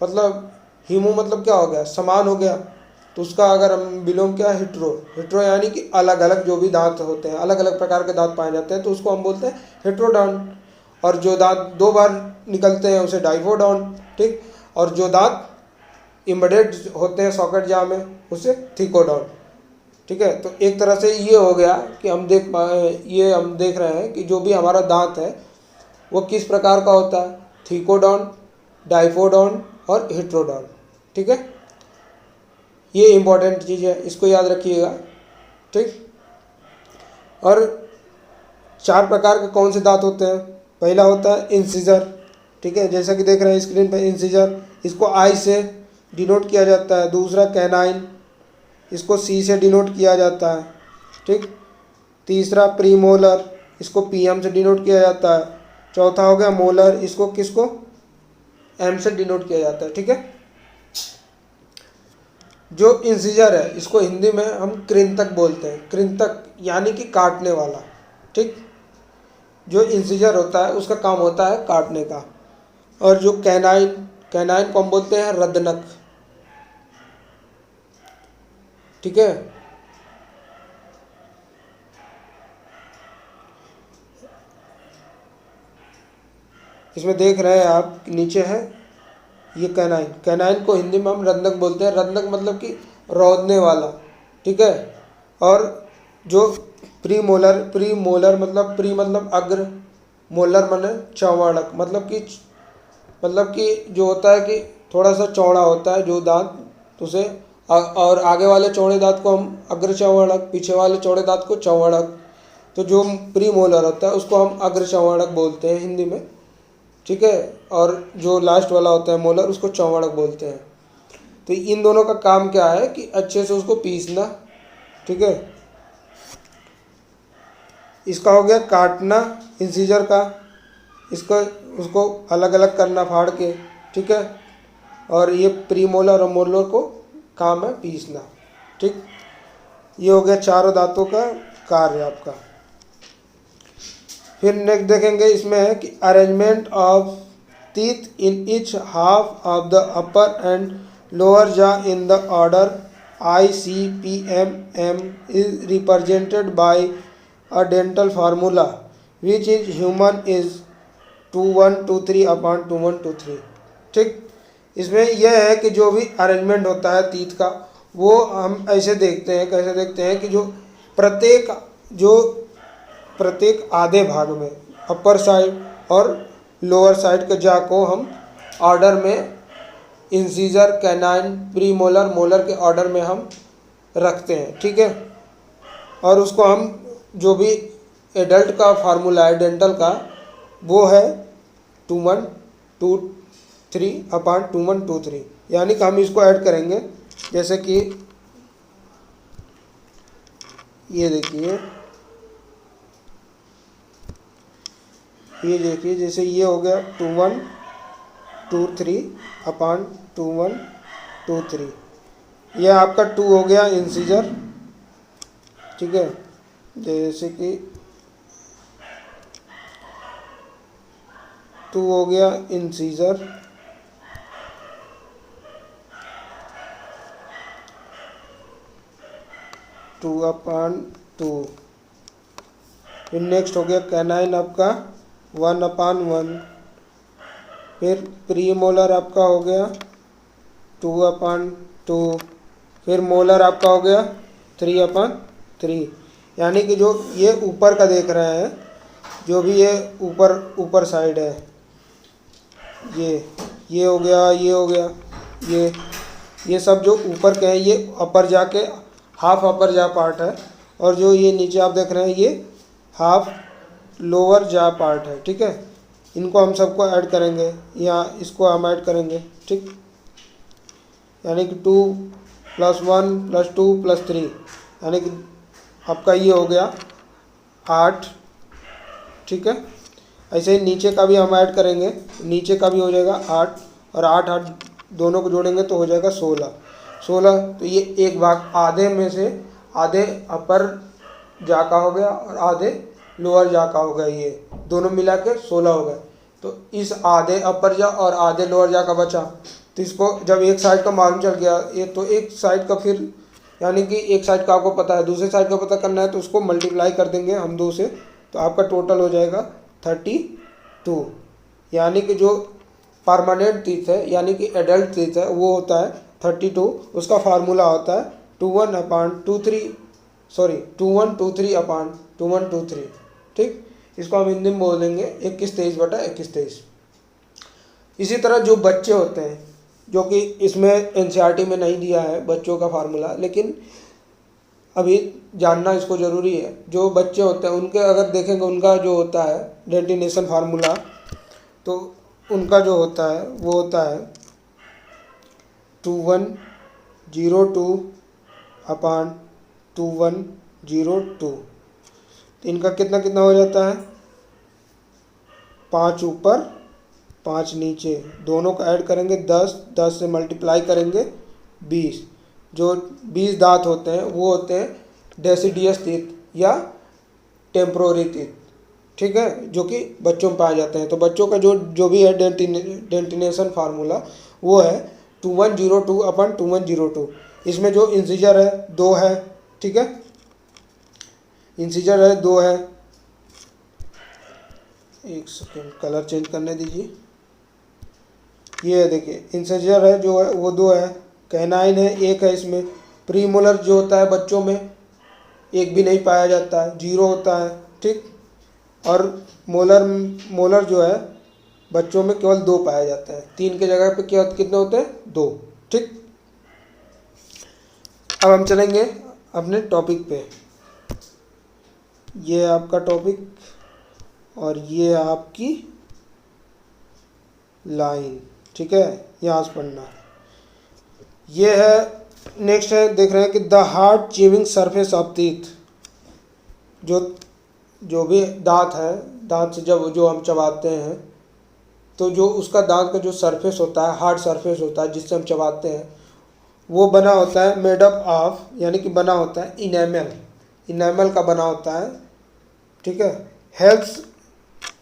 मतलब हीमो मतलब क्या हो गया, समान हो गया, तो उसका अगर हम बिलोंग क्या, हेट्रो यानी कि अलग अलग जो भी दांत होते हैं, अलग अलग प्रकार के दांत पाए जाते हैं, तो उसको हम बोलते हैं हेट्रोडोंट। और जो दांत 2 बार निकलते हैं उसे डाइफोडोंट। ठीक, और जो दांत इम्बेडेड होते हैं सॉकेट जा में उसे थिकोडोंट। ठीक है, तो एक तरह से ये हो गया कि हम देख रहे हैं कि जो भी हमारा दांत है वो किस प्रकार का होता है, थिकोडोंट, डाइफोडोंट और हेट्रोडोंट। ठीक है, ये इंपॉर्टेंट चीज़ है, इसको याद रखिएगा। ठीक, और 4 प्रकार के कौन से दांत होते हैं, पहला होता है इंसिजर। ठीक है, जैसा कि देख रहे हैं स्क्रीन पर इंसिजर, इसको आई से डिनोट किया जाता है। दूसरा कैनाइन, इसको सी से डिनोट किया जाता है। ठीक, तीसरा प्रीमोलर, इसको पीएम से डिनोट किया जाता है। चौथा हो गया मोलर, इसको किसको, एम से डिनोट किया जाता है। ठीक है, जो इंसिजर है इसको हिंदी में हम कृंतक बोलते हैं, कृंतक यानी कि काटने वाला। ठीक, जो इंसिजर होता है उसका काम होता है काटने का। और जो कैनाइन को हम बोलते हैं रदनक। ठीक है, इसमें देख रहे हैं आप नीचे है ये कैनाइन। कैनाइन को हिंदी में हम रंधक बोलते हैं। रंधक मतलब कि रौंदने वाला, ठीक है। और जो प्रीमोलर, प्रीमोलर मतलब प्री मतलब अग्र, मोलर माने चौवाड़क, मतलब कि जो होता है कि थोड़ा सा चौड़ा होता है जो दांत, तो उसे और आगे वाले चौड़े दांत को हम अग्र चौवाड़क, पीछे वाले चौड़े दांत को चौवाड़क। तो जो प्रीमोलर होता है उसको हम अग्र चौवाड़क बोलते हैं हिंदी में, ठीक है। और जो लास्ट वाला होता है मोलर, उसको चौवाड़क बोलते हैं। तो इन दोनों का काम क्या है कि अच्छे से उसको पीसना, ठीक है। इसका हो गया काटना इंसीजर का, इसका उसको अलग अलग करना फाड़ के, ठीक है। और ये प्रीमोलर और मोलर को काम है पीसना, ठीक। ये हो गया चारों दांतों का कार्य आपका। फिर नेक्स्ट देखेंगे, इसमें है कि arrangement of teeth in each half of the upper and lower jaw in the order ICPMM is represented by a dental formula which is human is 2123 upon 2123, ठीक। इसमें यह है कि जो भी अरेंजमेंट होता है टीथ का, वो हम ऐसे देखते हैं, कैसे देखते हैं कि जो प्रत्येक आधे भाग में अपर साइड और लोअर साइड के जा को हम ऑर्डर में इंसीजर, कैनाइन, प्रीमोलर, मोलर के ऑर्डर में हम रखते हैं, ठीक है। और उसको हम जो भी एडल्ट का फार्मूला है डेंटल का, वो है 2123 अपॉन 2123, यानी कि हम इसको ऐड करेंगे। जैसे कि ये देखिए, जैसे ये हो गया 2123 अपॉन 2123, ये आपका 2 हो गया इंसीजर, ठीक है। जैसे कि 2 हो गया इंसीजर, 2 अपॉन 2। फिर नेक्स्ट हो गया कैनाइन आपका 1 अपॉन 1। फिर प्रीमोलर आपका हो गया 2 अपॉन 2। फिर मोलर आपका हो गया 3 अपॉन 3। यानी कि जो ये ऊपर का देख रहे हैं, जो भी ये ऊपर साइड है, ये हो गया, ये हो गया, ये सब जो ऊपर के हैं, ये अपर जाके हाफ अपर जा पार्ट है। और जो ये नीचे आप देख रहे हैं, ये हाफ लोअर जा पार्ट है, ठीक है। इनको हम सबको ऐड करेंगे, यहाँ इसको हम ऐड करेंगे, ठीक। यानी कि 2 + 1 + 2 + 3, यानी कि आपका ये हो गया 8, ठीक है। ऐसे ही नीचे का भी हम ऐड करेंगे, नीचे का भी हो जाएगा 8, और 8 8 दोनों को जोड़ेंगे तो हो जाएगा 16। तो ये एक भाग आधे में से आधे अपर जा का हो गया और आधे लोअर जा का हो गया, ये दोनों मिला के 16 हो गए। तो इस आधे अपर जा और आधे लोअर जा का बचा, तो इसको जब एक साइड का मालूम चल गया, ये तो एक साइड का, फिर यानी कि एक साइड का आपको पता है, दूसरे साइड का पता करना है, तो उसको मल्टीप्लाई कर देंगे हम 2 से, तो आपका टोटल हो जाएगा 32। यानी कि जो परमानेंट टीथ है, यानी कि एडल्ट टीथ है, वो होता है 32। उसका फार्मूला होता है 2123 अपॉन 2123, ठीक। इसको हम हिंदी में बोल देंगे 2123/2123। इसी तरह जो बच्चे होते हैं, जो कि इसमें NCERT में नहीं दिया है बच्चों का फार्मूला, लेकिन अभी जानना इसको ज़रूरी है। जो बच्चे होते हैं उनके अगर देखेंगे, उनका जो होता है डेंटिनेशन फार्मूला, तो उनका जो होता है वो होता है 2102 अपॉन 2102। तो इनका कितना कितना हो जाता है, 5 ऊपर 5 नीचे, दोनों को ऐड करेंगे 10, 10 से मल्टीप्लाई करेंगे 20। जो 20 दांत होते हैं वो होते हैं डेसिडियस टीथ या टेम्पोररी टीथ, ठीक है, जो कि बच्चों में पाए जाते हैं। तो बच्चों का जो भी है डेंटिनेशन फार्मूला, वो है 2102 अपॉन 2102। इसमें जो इंसीजर है 2 है, ठीक है, इंसीजर है 2 है, एक सेकेंड, कलर चेंज करने दीजिए। ये है देखिए, इंसिजर है जो है वो 2 है, कैनाइन है 1 है, इसमें प्रीमोलर जो होता है बच्चों में 1 भी नहीं पाया जाता है, 0 होता है, ठीक। और मोलर मोलर जो है बच्चों में केवल 2 पाया जाता है, 3 की जगह पे क्या कितने होते हैं, 2, ठीक। अब हम चलेंगे अपने टॉपिक पे। ये आपका टॉपिक और ये आपकी लाइन, ठीक है, यहाँ से पढ़ना। ये है नेक्स्ट है, देख रहे हैं कि the hard chewing surface of teeth, जो भी दांत है, दांत से जब जो हम चबाते हैं तो जो उसका दांत का जो सरफेस होता है, हार्ड सरफेस होता है जिससे हम चबाते हैं, वो बना होता है मेड अप ऑफ, यानी कि बना होता है इनेमल का बना होता है, ठीक है। Helps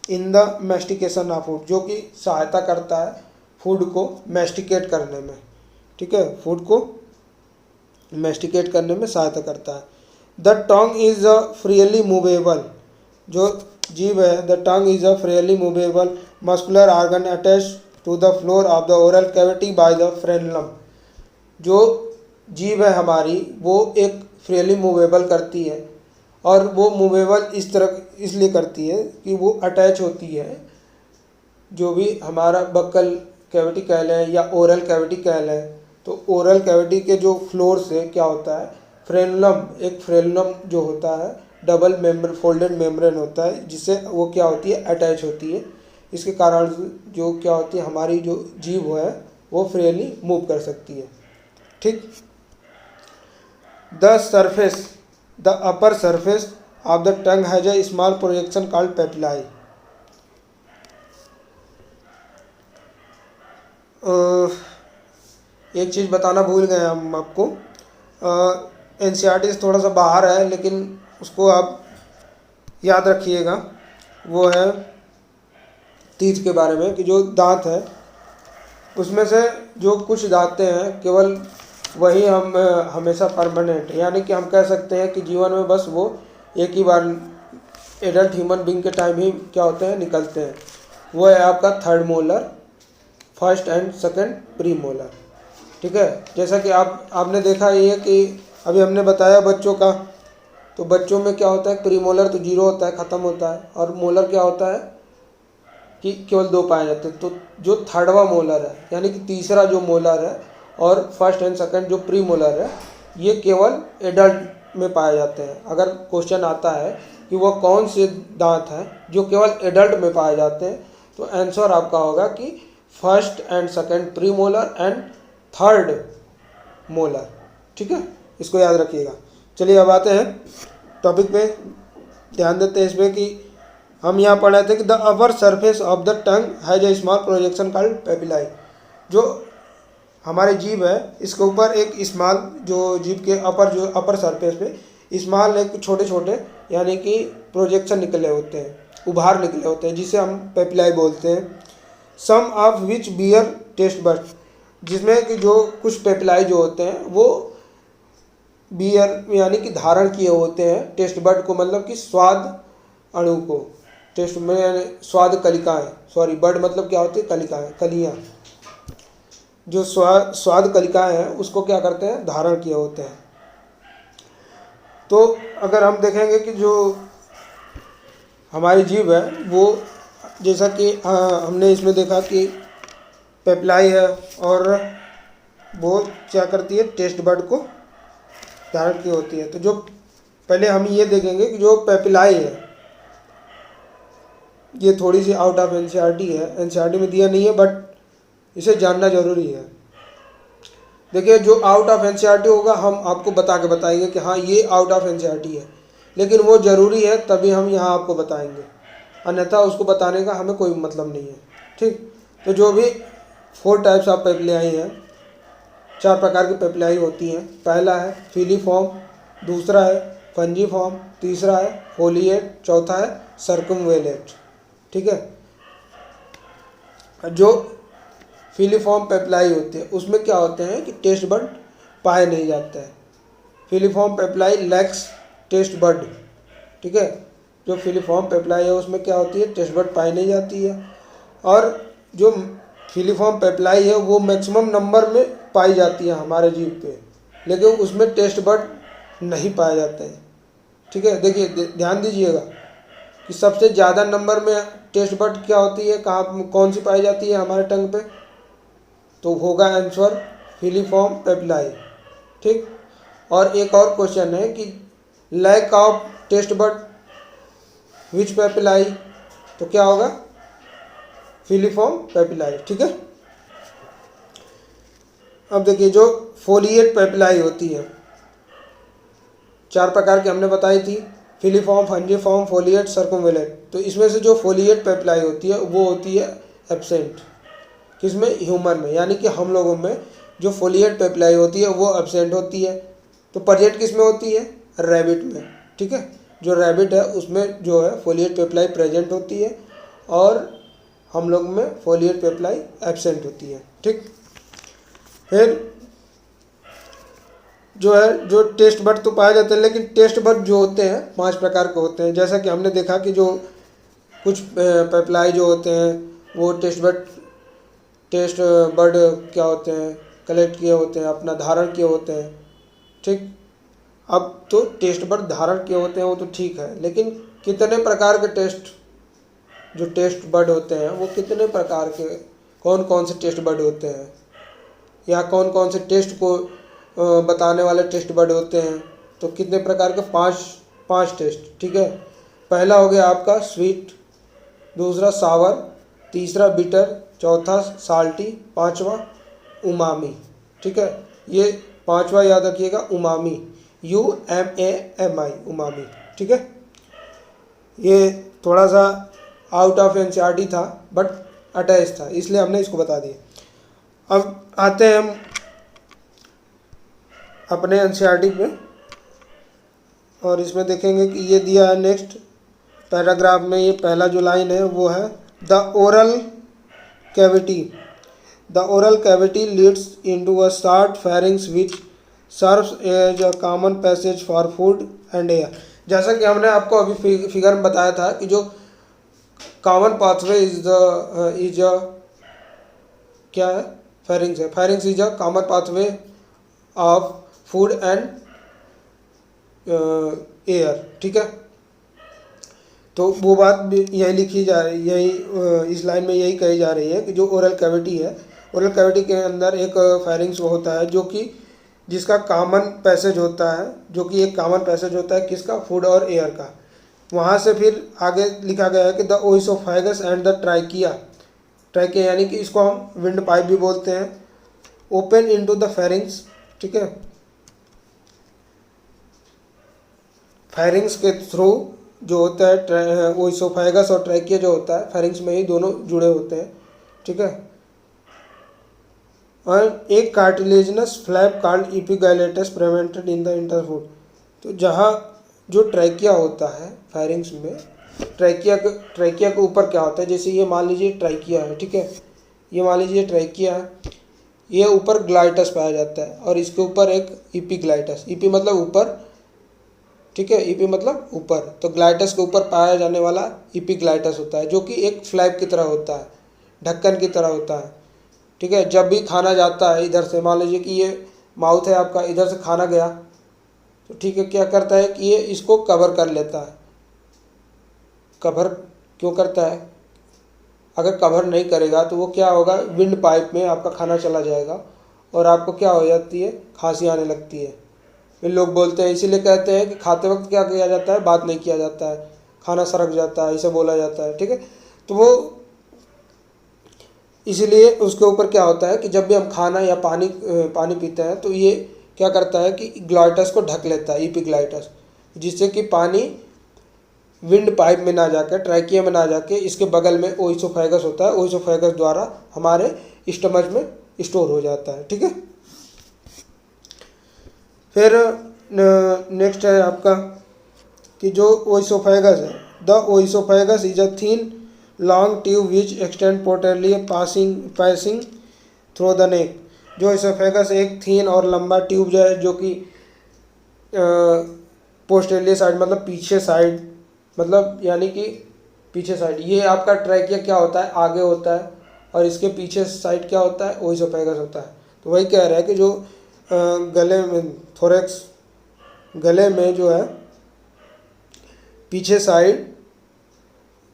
in the mastication of food, जो कि सहायता करता है फूड को मैस्टिकेट करने में, ठीक है, फूड को मैस्टिकेट करने में सहायता करता है। The tongue is a freely movable, जो जीभ है, the tongue is a freely movable muscular organ attach to the floor of the oral cavity by the frenulum. जो जीभ है हमारी वो एक फ्रीली मूवेबल करती है, और वो मूवेबल इस तरह इसलिए करती है कि वो अटैच होती है, जो भी हमारा बक्कल कैविटी कह लें या ओरल कैविटी कह लें, तो ओरल कैविटी के जो फ्लोर से क्या होता है, फ्रेनलम, एक फ्रेनलम जो होता है डबल मेम्ब्रेन फोल्डेड मेम्ब्रेन होता है, जिससे वो क्या होती है, अटैच होती है। इसके कारण जो क्या होती है, हमारी जो जीभ है वो फ्रीली मूव कर सकती है, ठीक। The upper surface of the tongue has a small projection called papillae. एक चीज़ बताना भूल गए हम आपको, एनसीईआरटी से थोड़ा सा बाहर है लेकिन उसको आप याद रखिएगा, वो है टीथ के बारे में, कि जो दांत है उसमें से जो कुछ दांतें हैं केवल वही हम हमेशा परमानेंट, यानी कि हम कह सकते हैं कि जीवन में बस वो एक ही बार एडल्ट ह्यूमन बीइंग के टाइम ही क्या होते हैं, निकलते हैं। वो है आपका third molar, first and second pre molar, ठीक है। जैसा कि आपने देखा ये है कि अभी हमने बताया बच्चों का, तो बच्चों में क्या होता है, प्री मोलर तो 0 होता है, ख़त्म होता है, और मोलर क्या होता है कि केवल 2 पाए जाते हैं। तो जो थर्डवा मोलर है, यानी कि तीसरा जो मोलर है, और फर्स्ट एंड सेकंड जो प्री मोलर है, ये केवल एडल्ट में पाए जाते हैं। अगर क्वेश्चन आता है कि वो कौन से दांत हैं जो केवल एडल्ट में पाए जाते हैं, तो आंसर आपका होगा कि first and second pre molar and third molar, ठीक है, इसको याद रखिएगा। चलिए अब आते हैं टॉपिक पे, ध्यान देते हैं इसमें कि हम यहाँ पढ़ रहे थे कि the upper surface of the tongue has a small projection called papillae. जो हमारी जीभ है इसके ऊपर एक स्मॉल, जो जीभ के जो अपर सरफेस पे स्मॉल एक छोटे छोटे यानी कि प्रोजेक्शन निकले होते हैं, उभार निकले होते हैं, जिसे हम पेपिलाई बोलते हैं। Some of which bear taste bud, जिसमें कि जो कुछ पेपिलाई जो होते हैं वो बियर यानी कि धारण किए होते हैं टेस्ट बड को, मतलब कि स्वाद अणु को, टेस्ट में यानी स्वाद कलिकाएँ, सॉरी बड मतलब क्या होती है, कलिकाएँ, कलियाँ, जो स्वाद कलिकाएँ हैं उसको क्या करते हैं, धारण किए होते हैं। तो अगर हम देखेंगे कि जो हमारी जीभ है वो, जैसा कि हमने इसमें देखा कि पेपिलाई है, और वो क्या करती है, टेस्ट बड को धारण की होती है। तो जो पहले हम ये देखेंगे कि जो पेपिलाई है ये थोड़ी सी आउट ऑफ एनसीईआरटी है, एनसीईआरटी में दिया नहीं है, बट इसे जानना जरूरी है। देखिए जो आउट ऑफ एनसीईआरटी होगा हम आपको बता के बताएंगे कि हाँ ये आउट ऑफ एनसीईआरटी है, लेकिन वो ज़रूरी है तभी हम यहाँ आपको बताएंगे, अन्यथा उसको बताने का हमें कोई मतलब नहीं है, ठीक। तो जो भी 4 टाइप्स ऑफ पेपिलाई हैं, 4 प्रकार की पेपिलाई होती हैं। पहला है फिलीफॉर्म, दूसरा है फंजीफॉर्म, तीसरा है फोलिएट, चौथा है सर्कमवेलेट, ठीक है। जो फिलीफॉर्म पेपिलाई होती है उसमें क्या होते हैं कि टेस्ट बड पाए नहीं जाते हैं। फिलीफॉर्म पेपिलाई लैक्स टेस्ट बड, ठीक है। जो फिलीफॉर्म पेप्लाई है उसमें क्या होती है, टेस्ट बड पाई नहीं जाती है। और जो फिलीफॉर्म पेप्लाई है वो मैक्सिमम नंबर में पाई जाती है हमारे जीभ पे, लेकिन उसमें टेस्ट बड नहीं पाए जाते हैं। ठीक है, देखिए ध्यान दीजिएगा कि सबसे ज़्यादा नंबर में टेस्ट बड क्या होती है, कहाँ कौन सी पाई जाती है हमारे टंग पे, तो होगा आंसर फिलीफॉर्म पेप्लाई। ठीक, और एक और क्वेश्चन है कि लैक ऑफ टेस्ट बड विच पेप्लाई, तो क्या होगा, फिलीफॉर्म पेप्लाई। ठीक है, अब देखिए जो फोलिएट पेप्लाई होती है, 4 प्रकार की हमने बताई थी, फिलीफॉर्म, फंजीफॉर्म, फोलिएट, सर्कुमवेलेंट। तो इसमें से जो फोलिएट पेप्लाई होती है वो होती है एब्सेंट, किसमें, ह्यूमन में, यानी कि हम लोगों में जो फोलिएट पेप्लाई होती है वो एब्सेंट होती है। तो प्रेजेंट किस में होती है, रैबिट में। ठीक है, जो रैबिट है उसमें जो है फोलिएट पेप्लाई प्रेजेंट होती है और हम लोग में फोलिएट पेप्लाई एब्सेंट होती है। ठीक, फिर जो है जो टेस्ट बड तो पाए जाते हैं, लेकिन टेस्ट बड जो होते हैं 5 प्रकार के होते हैं। जैसा कि हमने देखा कि जो कुछ पेप्लाई जो होते हैं वो टेस्ट बड क्या होते हैं, कलेक्ट किए होते हैं, अपना धारण किए होते हैं। ठीक, अब तो टेस्ट बड धारण किए होते हैं वो तो ठीक है, लेकिन कितने प्रकार के जो टेस्ट बड होते हैं वो कितने प्रकार के, कौन कौन से टेस्ट बड होते हैं, या कौन कौन से टेस्ट को बताने वाले टेस्ट बड होते हैं, तो कितने प्रकार के, 5 टेस्ट। ठीक है, पहला हो गया आपका स्वीट, दूसरा सावर, तीसरा बिटर, चौथा साल्टी, पांचवा उमामी। ठीक है, ये पांचवा याद रखिएगा, उमामी, UMAMI, उमामी। ठीक है, ये थोड़ा सा आउट ऑफ एनसीईआरटी था बट अटैच था, इसलिए हमने इसको बता दिया। अब आते हैं हम अपने एनसीईआरटी पे और इसमें देखेंगे कि ये दिया है नेक्स्ट पैराग्राफ में, ये पहला जो लाइन है वो है the oral cavity. The oral cavity leads into a short pharynx which serves as a common passage for food and air. जैसा कि हमने आपको अभी फिगर में बताया था कि जो कॉमन पाथवे इज अ क्या है, फेरिंग्स है। Pharynx is a common pathway of food and air. ठीक है, तो वो बात भी यही लिखी जा रही, यही इस लाइन में यही कही जा रही है कि जो ओरल कैविटी है, ओरल कैविटी के अंदर एक फेरिंग्स होता है जो कि जिसका कॉमन पैसेज होता है, जो कि एक कॉमन पैसेज होता है किसका, फूड और एयर का। वहाँ से फिर आगे लिखा गया है कि the oesophagus and the trachea, trachea यानी कि इसको हम विंड पाइप भी बोलते हैं, ओपन इनटू द फेरिंग्स। ठीक है, फेरिंग्स के थ्रू जो होता है ओइसोफेगस और ट्राइकिया जो होता है फेरिंग्स में ही दोनों जुड़े होते हैं। ठीक है, और एक cartilaginous flap called epiglottis prevented in the enter food. तो जहाँ जो ट्रैकिया होता है फेरिंग्स में, ट्रैकिया के ऊपर क्या होता है, जैसे ये मान लीजिए ट्रैकिया है। ठीक है, ये मान लीजिए ट्रैकिया है, ये ऊपर ग्लाइटस पाया जाता है और इसके ऊपर एक एपिग्लाइटस, ईपी मतलब ऊपर। ठीक है, ईपी मतलब ऊपर, तो ग्लाइटस के ऊपर पाया जाने वाला एपिग्लाइटस होता है जो कि एक फ्लैप की तरह होता है, ढक्कन की तरह होता है। ठीक है, जब भी खाना जाता है इधर से, मान लीजिए कि ये माउथ है आपका, इधर से खाना गया तो ठीक है, क्या करता है कि ये इसको कवर कर लेता है। कवर क्यों करता है, अगर कवर नहीं करेगा तो वो क्या होगा, विंड पाइप में आपका खाना चला जाएगा और आपको क्या हो जाती है, खांसी आने लगती है। फिर लोग बोलते हैं, इसीलिए कहते हैं कि खाते वक्त क्या किया जाता है, बात नहीं किया जाता है, खाना सरक जाता है, इसे बोला जाता है। ठीक है, तो वो इसीलिए उसके ऊपर क्या होता है कि जब भी हम खाना या पानी पीते हैं तो ये क्या करता है कि ग्लाइटस को ढक लेता है, एपिग्लाइटस, जिससे कि पानी विंड पाइप में ना जाकर, ट्रैकिया में ना जाके, इसके बगल में ओइसोफेगस होता है, ओइसोफेगस द्वारा हमारे स्टमच में स्टोर हो जाता है। ठीक है, फिर नेक्स्ट है आपका कि जो ओइसोफेगस है, the oesophagus is a thin long tube which extend Potli passing through the neck. जो ओइसोफेगस एक थिन और लंबा ट्यूब जो है, जो कि पोस्टेरियर साइड मतलब पीछे साइड मतलब यानी कि पीछे साइड। ये आपका ट्रैकिया क्या होता है, आगे होता है, और इसके पीछे साइड क्या होता है, ओइसोफेगस होता है। तो वही कह रहा है कि जो गले में थोरेक्स, गले में जो है पीछे साइड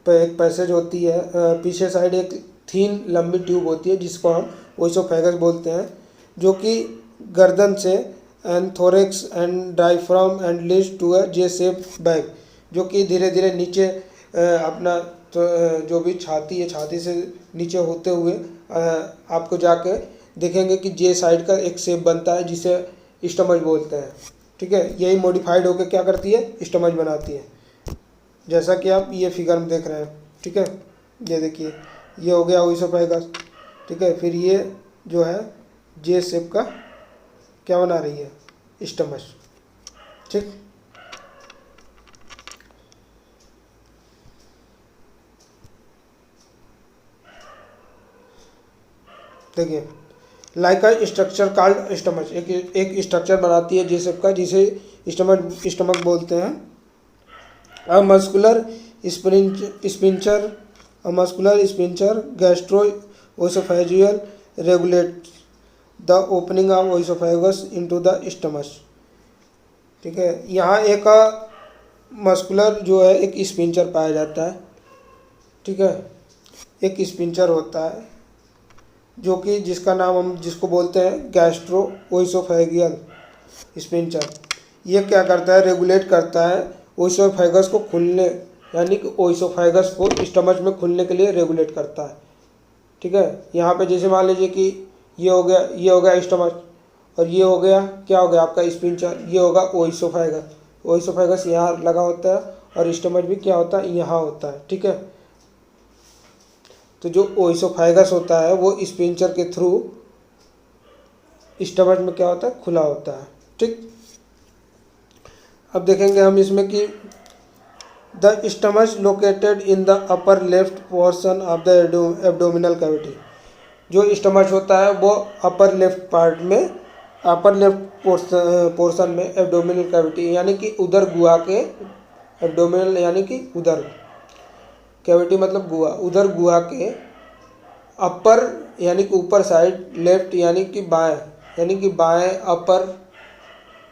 पे एक पैसेज होती है, पीछे साइड एक थीन लंबी ट्यूब होती है जिसको हम ओइसोफेगस बोलते हैं, जो कि गर्दन से and thorax and diaphragm and leads to a J shape bag, जो कि धीरे धीरे नीचे अपना तो जो भी छाती है, छाती से नीचे होते हुए आपको जाके देखेंगे कि जे साइड का एक शेप बनता है जिसे स्टमच बोलते हैं। ठीक है, यही मॉडिफाइड होकर क्या करती है, स्टमच बनाती है, जैसा कि आप ये फिगर में देख रहे हैं। ठीक है, ये देखिए, ये हो गया ओइसोफेगस। ठीक है, फिर ये जो है जे शेप का क्या बना रही है, स्टमच। ठीक, देखिए, like a structure called stomach, एक स्ट्रक्चर बनाती है जे शेप का जिसे स्टमक बोलते हैं। A muscular sphincter, a muscular sphincter gastroesophageal regulates the opening of esophagus into the stomach। ठीक है, यहाँ एक मस्कुलर जो है एक स्पिंचर पाया जाता है। ठीक है, एक स्पिंचर होता है जो कि जिसका नाम हम जिसको बोलते हैं गैस्ट्रोएसोफेगियल स्पिंचर। ये क्या करता है, रेगुलेट करता है ओइसोफेगस को खुलने, यानी कि ओइसोफेगस को स्टमच में खुलने के लिए रेगुलेट करता है। ठीक है, यहाँ पे जैसे मान लीजिए कि ये हो गया स्टमच, और ये हो गया क्या हो गया आपका स्पिंचर, ये होगा ओइसोफेगस। ओइसोफेगस यहाँ लगा होता है और स्टमच भी क्या होता है, यहाँ होता है। ठीक है, तो जो ओइसोफेगस होता है वो स्पिंचर के थ्रू स्टमच में क्या होता है, खुला होता है। ठीक, अब देखेंगे हम इसमें कि the stomach located in the upper left portion of the abdominal cavity. जो स्टमच होता है वो अपर लेफ्ट पार्ट में, अपर लेफ्ट पोर्शन में एब्डोमिनल कैविटी यानी कि उदर गुहा के, एब्डोमिनल यानी कि उदर, कैविटी मतलब गुहा, उदर गुहा के अपर यानी कि ऊपर साइड, लेफ्ट यानी कि बाएं, यानी कि बाएं अपर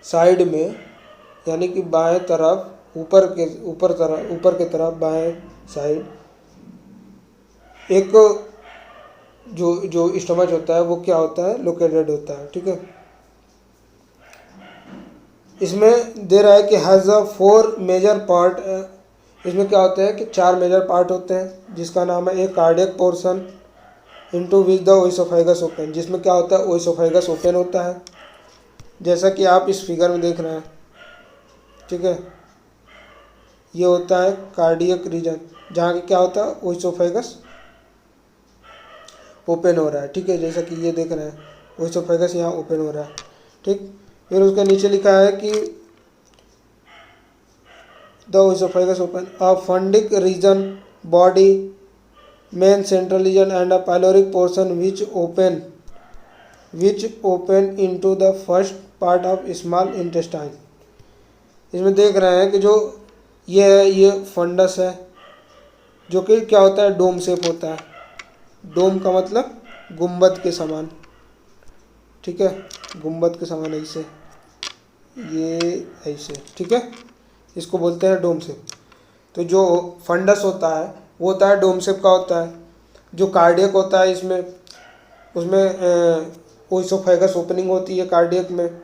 साइड में, यानी कि बाएं तरफ, ऊपर के तरफ बाएं साइड एक जो स्टमच होता है वो क्या होता है, लोकेटेड होता है। ठीक है, इसमें दे रहा है कि हैज़ अ 4 मेजर पार्ट। इसमें क्या होता है कि 4 मेजर पार्ट होते हैं, जिसका नाम है एक cardiac portion into which the oesophagus open, जिसमें क्या होता है, ओइसोफेगस ओपन होता है, जैसा कि आप इस फिगर में देख रहे हैं। ठीक है, ये होता है कार्डियक रीजन, जहाँ की क्या होता है, ओइसोफेगस ओपन हो रहा है। ठीक है, जैसा कि ये देख रहे हैं, ओइसोफेगस यहाँ ओपन हो रहा है। ठीक, फिर उसके नीचे लिखा है कि the oesophagus open a fundic region body main central region and a pyloric portion which open into the first part of small intestine. इसमें देख रहे हैं कि जो ये है, ये फंडस है, जो कि क्या होता है, डोम शेप होता है। डोम का मतलब गुंबद के समान। ठीक है, गुंबद के समान ऐसे, ये ऐसे। ठीक है, इसको बोलते हैं डोम शेप। तो जो फंडस होता है वो होता है डोम शेप का होता है। जो कार्डियक होता है इसमें, उसमें ओइसोफेगस ओपनिंग होती है कार्डियक में।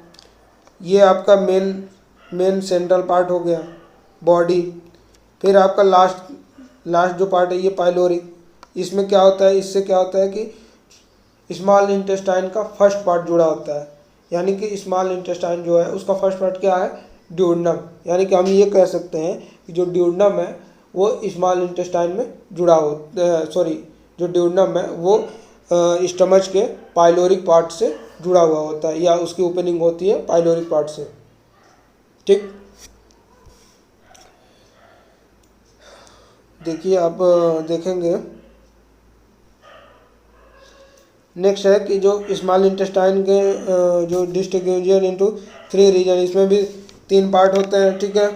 ये आपका मेन सेंट्रल पार्ट हो गया बॉडी। फिर आपका लास्ट जो पार्ट है ये पाइलोरिक। इसमें क्या होता है, इससे क्या होता है कि स्मॉल इंटेस्टाइन का फर्स्ट पार्ट जुड़ा होता है, यानी कि स्मॉल इंटेस्टाइन जो है उसका फर्स्ट पार्ट क्या है, ड्यूडनम। यानी कि हम ये कह सकते हैं कि जो ड्यूडनम है वो स्मॉल इंटेस्टाइन में जुड़ा हो, जो ड्यूडनम है वो स्टमच के पाइलोरिक पार्ट से जुड़ा हुआ होता है, या उसकी ओपनिंग होती है पाइलोरिक पार्ट से। ठीक, देखिए आप देखेंगे नेक्स्ट है कि जो स्मॉल इंटेस्टाइन के जो डिस्ट्रीब्यूशन इनटू 3 रीजन, इसमें भी 3 पार्ट होते हैं। ठीक है,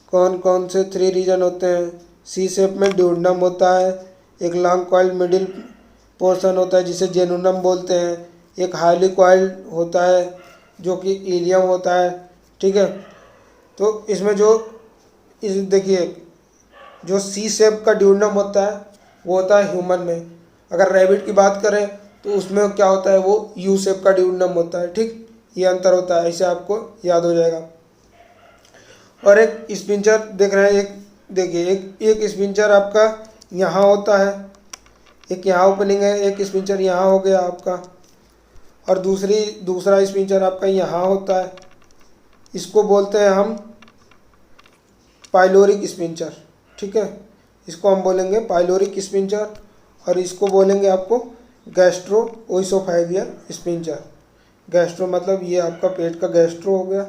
कौन कौन से 3 रीजन होते हैं? सी शेप में ड्यूodenum होता है, एक लॉन्ग कॉइल्ड मिडिल पोर्शन होता है जिसे जेनुनम बोलते हैं, एक हाईली कॉइल्ड होता है जो कि इलियम होता है। ठीक है, तो इसमें जो इस देखिए जो सी शेप का ड्यूodenum होता है वो होता है ह्यूमन में। अगर रैबिट की बात करें तो उसमें क्या होता है, वो यू शेप का ड्यूodenum होता है। ठीक, ये अंतर होता है, इसे आपको याद हो जाएगा। और एक स्पिंचर देख रहे हैं, एक देखिए एक स्पिंचर आपका यहाँ होता है, एक यहाँ ओपनिंग है, एक स्पिंचर यहाँ हो गया आपका, और दूसरा स्पिंचर आपका यहाँ होता है। इसको बोलते हैं हम पाइलोरिक स्पिंचर। ठीक है, इसको हम बोलेंगे पाइलोरिक स्पिंचर, और इसको बोलेंगे आपको गैस्ट्रो ओइसोफेगियल स्पिंचर। गैस्ट्रो मतलब ये आपका पेट का गैस्ट्रो हो गया,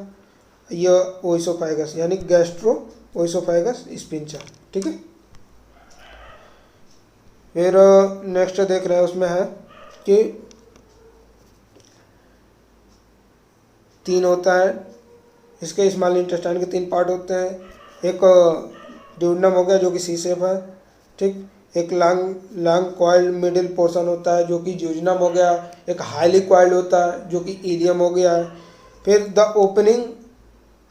ये ओइसोफेगस यानी गैस्ट्रो ओइसोफेगस स्पिंचर। ठीक है, फिर नेक्स्ट देख रहे हैं, उसमें है कि 3 होता है, इसके स्मॉल इंटेस्टाइन के 3 पार्ट होते हैं। एक ड्यूodenum हो गया जो कि सी शेप है। ठीक, एक लॉन्ग कॉइल्ड मिडिल पोर्शन होता है जो कि ज्यूजनम हो गया, एक हाईली कॉइल्ड होता है जो कि इलियम हो गया है। फिर the opening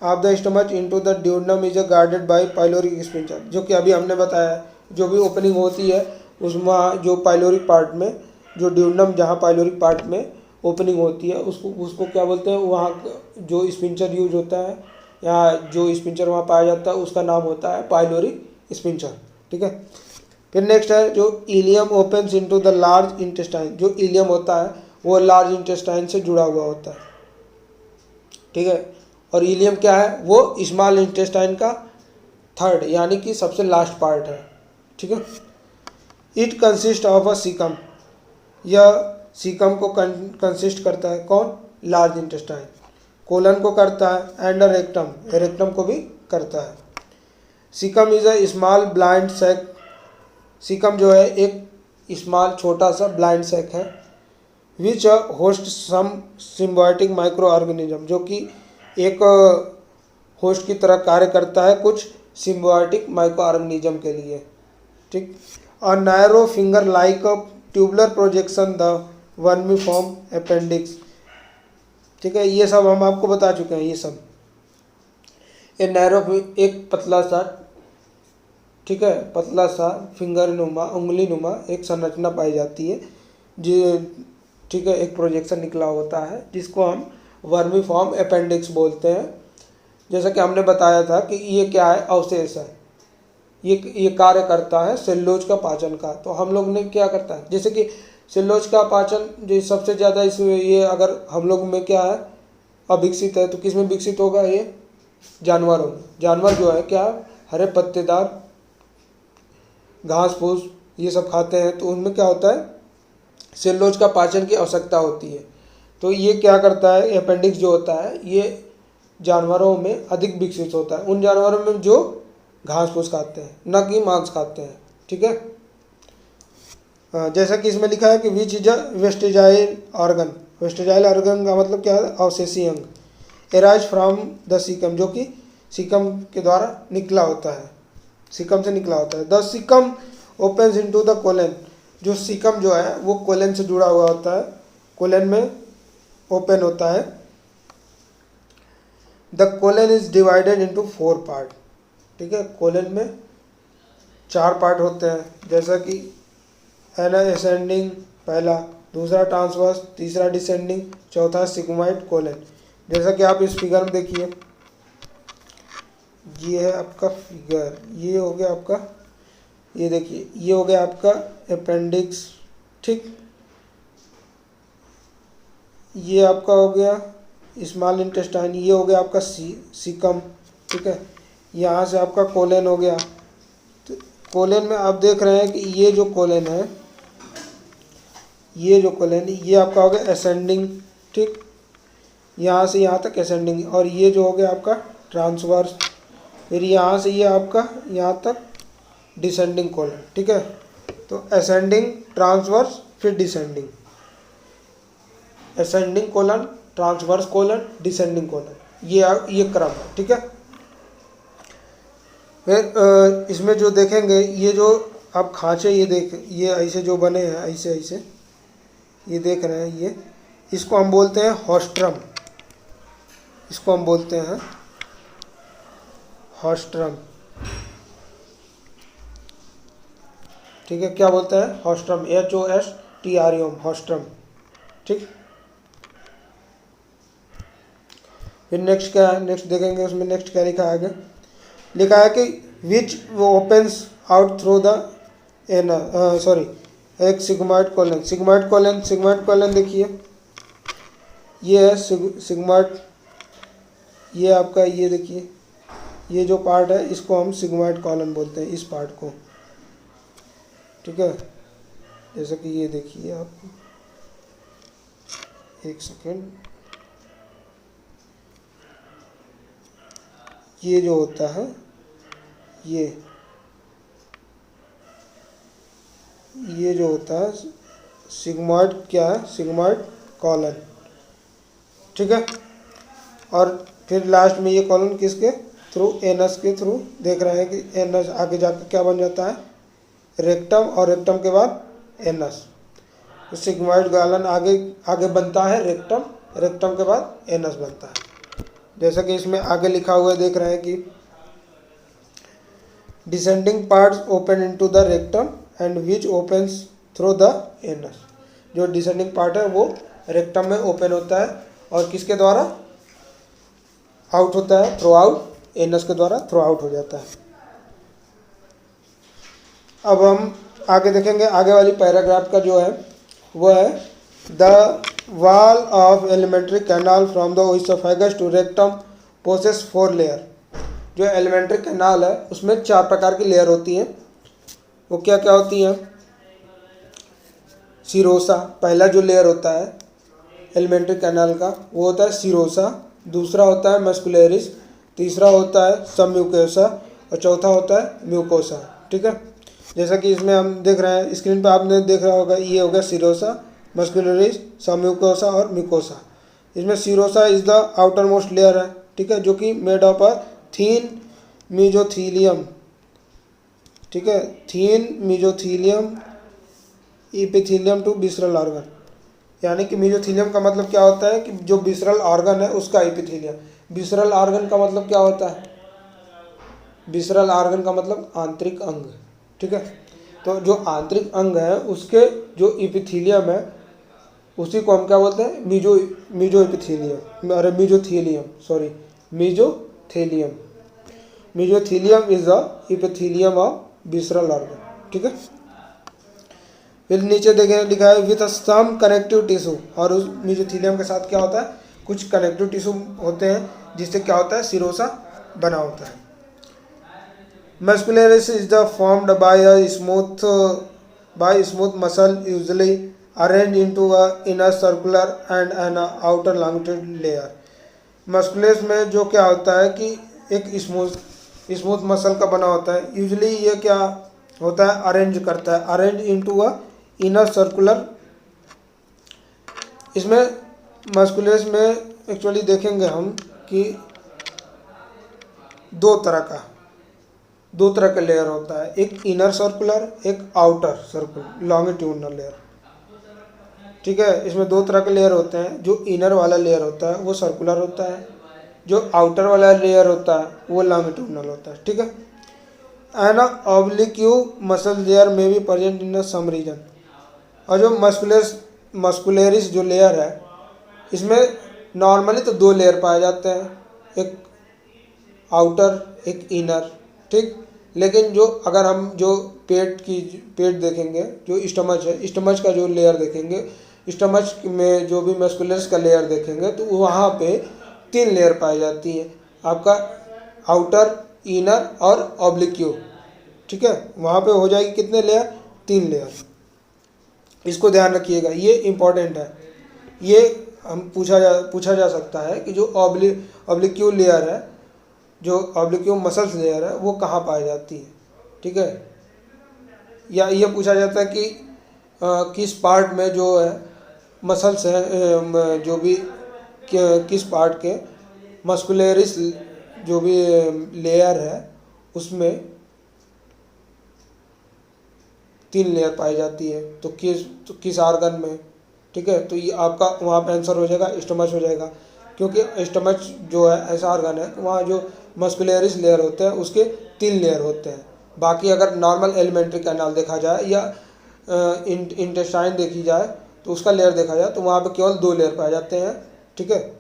of the stomach into the duodenum is guarded by pyloric sphincter, जो कि अभी हमने बताया, जो भी ओपनिंग होती है उसमें जो पाइलोरिक पार्ट में जो ड्यूodenum जहाँ पाइलोरिक पार्ट में ओपनिंग होती है उसको क्या बोलते हैं, वहाँ जो स्पिंचर यूज होता है या जो स्पिंचर वहाँ पाया जाता है उसका नाम होता है पाइलोरिक स्पिंचर। ठीक है, फिर नेक्स्ट है जो ileum opens into the large intestine. जो इलियम होता है वो लार्ज इंटेस्टाइन से जुड़ा हुआ होता है। ठीक है, और इलियम क्या है, वो स्मॉल इंटेस्टाइन का 3rd यानी कि सबसे लास्ट पार्ट है। ठीक है, it consist of a caecum. यह सीकम को कंसिस्ट करता है कौन, लार्ज इंटेस्टाइन। कोलन को करता है एंड रेक्टम को भी करता है। Caecum is a small blind sac. Caecum जो है एक स्मॉल छोटा सा ब्लाइंड सैक है, which host some symbiotic micro organism, जो कि एक होस्ट की तरह कार्य करता है कुछ सिम्बायोटिक माइक्रो ऑर्गेनिज्म के लिए। ठीक, a narrow finger like a tubular projection the vermiform appendix. ठीक है, ये सब हम आपको बता चुके हैं। ये सब नैरो एक पतला सा, ठीक है, पतला सा फिंगर नुमा उंगली नुमा एक संरचना पाई जाती है जो, ठीक है, एक प्रोजेक्शन निकला होता है जिसको हम वर्मिफॉर्म अपेंडिक्स बोलते हैं। जैसा कि हमने बताया था कि ये क्या है, अवशेष है, ये कार्य करता है सेल्यूलोज का पाचन का। तो हम लोग ने क्या करता है, जैसे कि सेल्यूलोज का पाचन जो सबसे ज़्यादा इसमें ये अगर हम लोग में क्या है अविकसित है, तो किस में विकसित होगा, ये जानवरों में। जानवर जो है क्या हरे पत्तेदार घास फूस ये सब खाते हैं, तो उनमें क्या होता है सेल्यूलोज का पाचन की आवश्यकता होती है। तो ये क्या करता है, अपेंडिक्स जो होता है ये जानवरों में अधिक विकसित होता है, उन जानवरों में जो घास फूस खाते हैं, न कि मांस खाते हैं। ठीक है, जैसा कि इसमें लिखा है कि which is a vestigial organ. Vestigial organ का मतलब क्या है, अवशेषी अंग। एराइज फ्रॉम द सीकम, जो कि सीकम के द्वारा निकला होता है, सीकम से निकला होता है। The caecum opens into the colon. जो सीकम जो है वो कोलन से जुड़ा हुआ होता है, कोलन में ओपन होता है। The colon is divided into 4 part. ठीक है, कोलन में 4 पार्ट होते हैं, जैसा कि असेंडिंग पहला, दूसरा ट्रांसवर्स, तीसरा डिसेंडिंग, चौथा सिग्मोइड कोलन। जैसा कि आप इस फिगर में देखिए, ये है आपका फिगर, ये हो गया आपका, ये देखिए ये हो गया आपका अपेंडिक्स। ठीक, ये आपका हो गया स्मॉल इंटेस्टाइन, ये हो गया आपका सीकम। ठीक है, यहाँ से आपका कोलन हो गया। तो कोलन में आप देख रहे हैं कि ये जो कोलन है, ये जो कोलन है ये आपका हो गया असेंडिंग। ठीक, यहाँ से यहाँ तक असेंडिंग, और ये जो हो गया आपका ट्रांसवर्स, फिर यहाँ से ये आपका यहाँ तक डिसेंडिंग कोलन। ठीक है, तो असेंडिंग, ट्रांसवर्स, फिर descending, ascending colon, transverse colon, descending colon, ये क्रम है। ठीक है, फिर इसमें जो देखेंगे ये जो आप खांचे ये ऐसे जो बने हैं ऐसे ऐसे ये देख रहे हैं, ये इसको हम बोलते हैं हॉस्ट्रम। इसको हम बोलते हैं हॉस्ट्रम। ठीक है, क्या बोलते हैं? हॉस्ट्रम, HOSTRUM, हॉस्ट्रम। ठीक, फिर नेक्स्ट क्या है, नेक्स्ट देखेंगे उसमें नेक्स्ट क्या लिखा है आगे। लिखा है कि विच ओपन्स आउट थ्रू द एक सिग्मॉइड कॉलन। सिग्मॉइड कॉलन देखिए, ये है सिग्मॉइड, ये आपका ये देखिए, ये जो पार्ट है इसको हम सिग्मॉइड कॉलन बोलते हैं, इस पार्ट को। ठीक है, जैसे कि ये देखिए आप, एक सेकेंड, ये जो होता है ये जो होता है सिग्मॉइड, क्या है? Sigmoid colon. ठीक है, और फिर लास्ट में ये कॉलन किसके थ्रू? एनस के थ्रू। देख रहे हैं कि एनस आगे जाकर क्या बन जाता है? रेक्टम, और रेक्टम के बाद एनस। तो सिग्मॉइड कॉलन आगे बनता है रेक्टम, रेक्टम के बाद एनस बनता है। जैसा कि इसमें आगे लिखा हुआ है, देख रहे हैं कि descending parts open into the rectum and which opens through the anus. जो डिसेंडिंग पार्ट है वो रेक्टम में ओपन होता है और किसके द्वारा आउट होता है? थ्रू आउट, एनस के द्वारा थ्रू आउट हो जाता है। अब हम आगे देखेंगे, आगे वाली पैराग्राफ का जो है वो है the wall of alimentary canal from the oesophagus to rectum possess 4 layer. जो एलिमेंट्री कैनाल है उसमें 4 प्रकार की लेयर होती हैं। वो क्या क्या होती हैं? सिरोसा, पहला जो लेयर होता है एलिमेंट्री कैनाल का वो होता है सिरोसा। दूसरा होता है मस्कुलरिस, तीसरा होता है सबम्यूकोसा और चौथा होता है म्यूकोसा। ठीक है, जैसा कि इसमें हम देख रहे हैं स्क्रीन पे, आपने देख रहा होगा, ये हो गया सिरोसा, मस्कुलरिस, सबम्यूकोसा और म्यूकोसा। इसमें serosa is the outermost layer है। ठीक है, जो कि made of a thin mesothelium. ठीक है, thin mesothelium epithelium to visceral organ. यानी कि मीजोथीलियम का मतलब क्या होता है कि जो विसरल ऑर्गन है उसका इपिथीलियम। विसरल ऑर्गन का मतलब क्या होता है? विसरल ऑर्गन का मतलब आंतरिक अंग। ठीक है, तो जो आंतरिक अंग है उसके जो इपिथीलियम है उसी को हम क्या बोलते हैं? मीजो इपिथीलियम, अरे mesothelium, sorry, mesothelium. Mesothelium is the epithelium of visceral organ. ठीक है, फिर नीचे देखें लिखा है विथ सम कनेक्टिव टिश्यू। और उस मीजोथीलियम के साथ क्या होता है? कुछ कनेक्टिव टिश्यू होते हैं जिससे क्या होता है? सिरोसा बना होता है। Muscularis is the formed by smooth muscle usually arrange into a inner circular and an outer longitude layer. मस्कुलस में जो क्या होता है कि एक स्मूथ मसल का बना होता है। यूजुअली ये क्या होता है? अरेंज करता है, arrange into a inner circular. इसमें मस्कुलस में एक्चुअली देखेंगे हम कि दो तरह का लेयर होता है, एक इनर सर्कुलर, एक आउटर सर्कुलर लॉन्गिट्यूडनल लेयर। ठीक है, इसमें 2 तरह के लेयर होते हैं। जो इनर वाला लेयर होता है वो सर्कुलर होता है, जो आउटर वाला लेयर होता है वो लॉन्गिट्यूडनल होता है। ठीक है, एन ऑब्लिक्यू मसल लेयर में भी प्रेजेंट इन सम रीजन। और जो मस्कुलरिस जो लेयर है इसमें नॉर्मली तो 2 लेयर पाए जाते हैं, एक आउटर एक इनर। ठीक, लेकिन जो अगर हम जो पेट देखेंगे, जो स्टमच है, स्टमच का जो लेयर देखेंगे, स्टमच में जो भी मस्कुलरिस का लेयर देखेंगे तो वहाँ पे 3 लेयर पाई जाती हैं, आपका आउटर, इनर और ऑब्लिक्यू। ठीक है, वहाँ पे हो जाएगी कितने लेयर? 3 लेयर। इसको ध्यान रखिएगा, ये इम्पॉर्टेंट है। ये हम पूछा जा सकता है कि जो ऑब्लिक्यू लेयर है, जो ऑब्लिक्यू मसल्स लेयर है वो कहाँ पाई जाती है। ठीक है, या ये पूछा जाता है कि किस पार्ट में जो है मसल्स हैं, जो भी किस पार्ट के मस्कुलरिस जो भी लेयर है उसमें 3 लेयर पाई जाती है। तो किस आर्गन में, ठीक है। तो ये आपका वहाँ पे आंसर हो जाएगा स्टमच हो जाएगा, क्योंकि स्टमच जो है ऐसा आर्गन है वहाँ जो मस्कुलरिस लेयर होते हैं उसके 3 लेयर होते हैं। बाकी अगर नॉर्मल एलिमेंट्री कैनाल देखा जाए या इंटेस्टाइन देखी जाए तो उसका लेयर देखा जाए तो वहाँ पे केवल 2 लेयर पाए जाते हैं, ठीक है।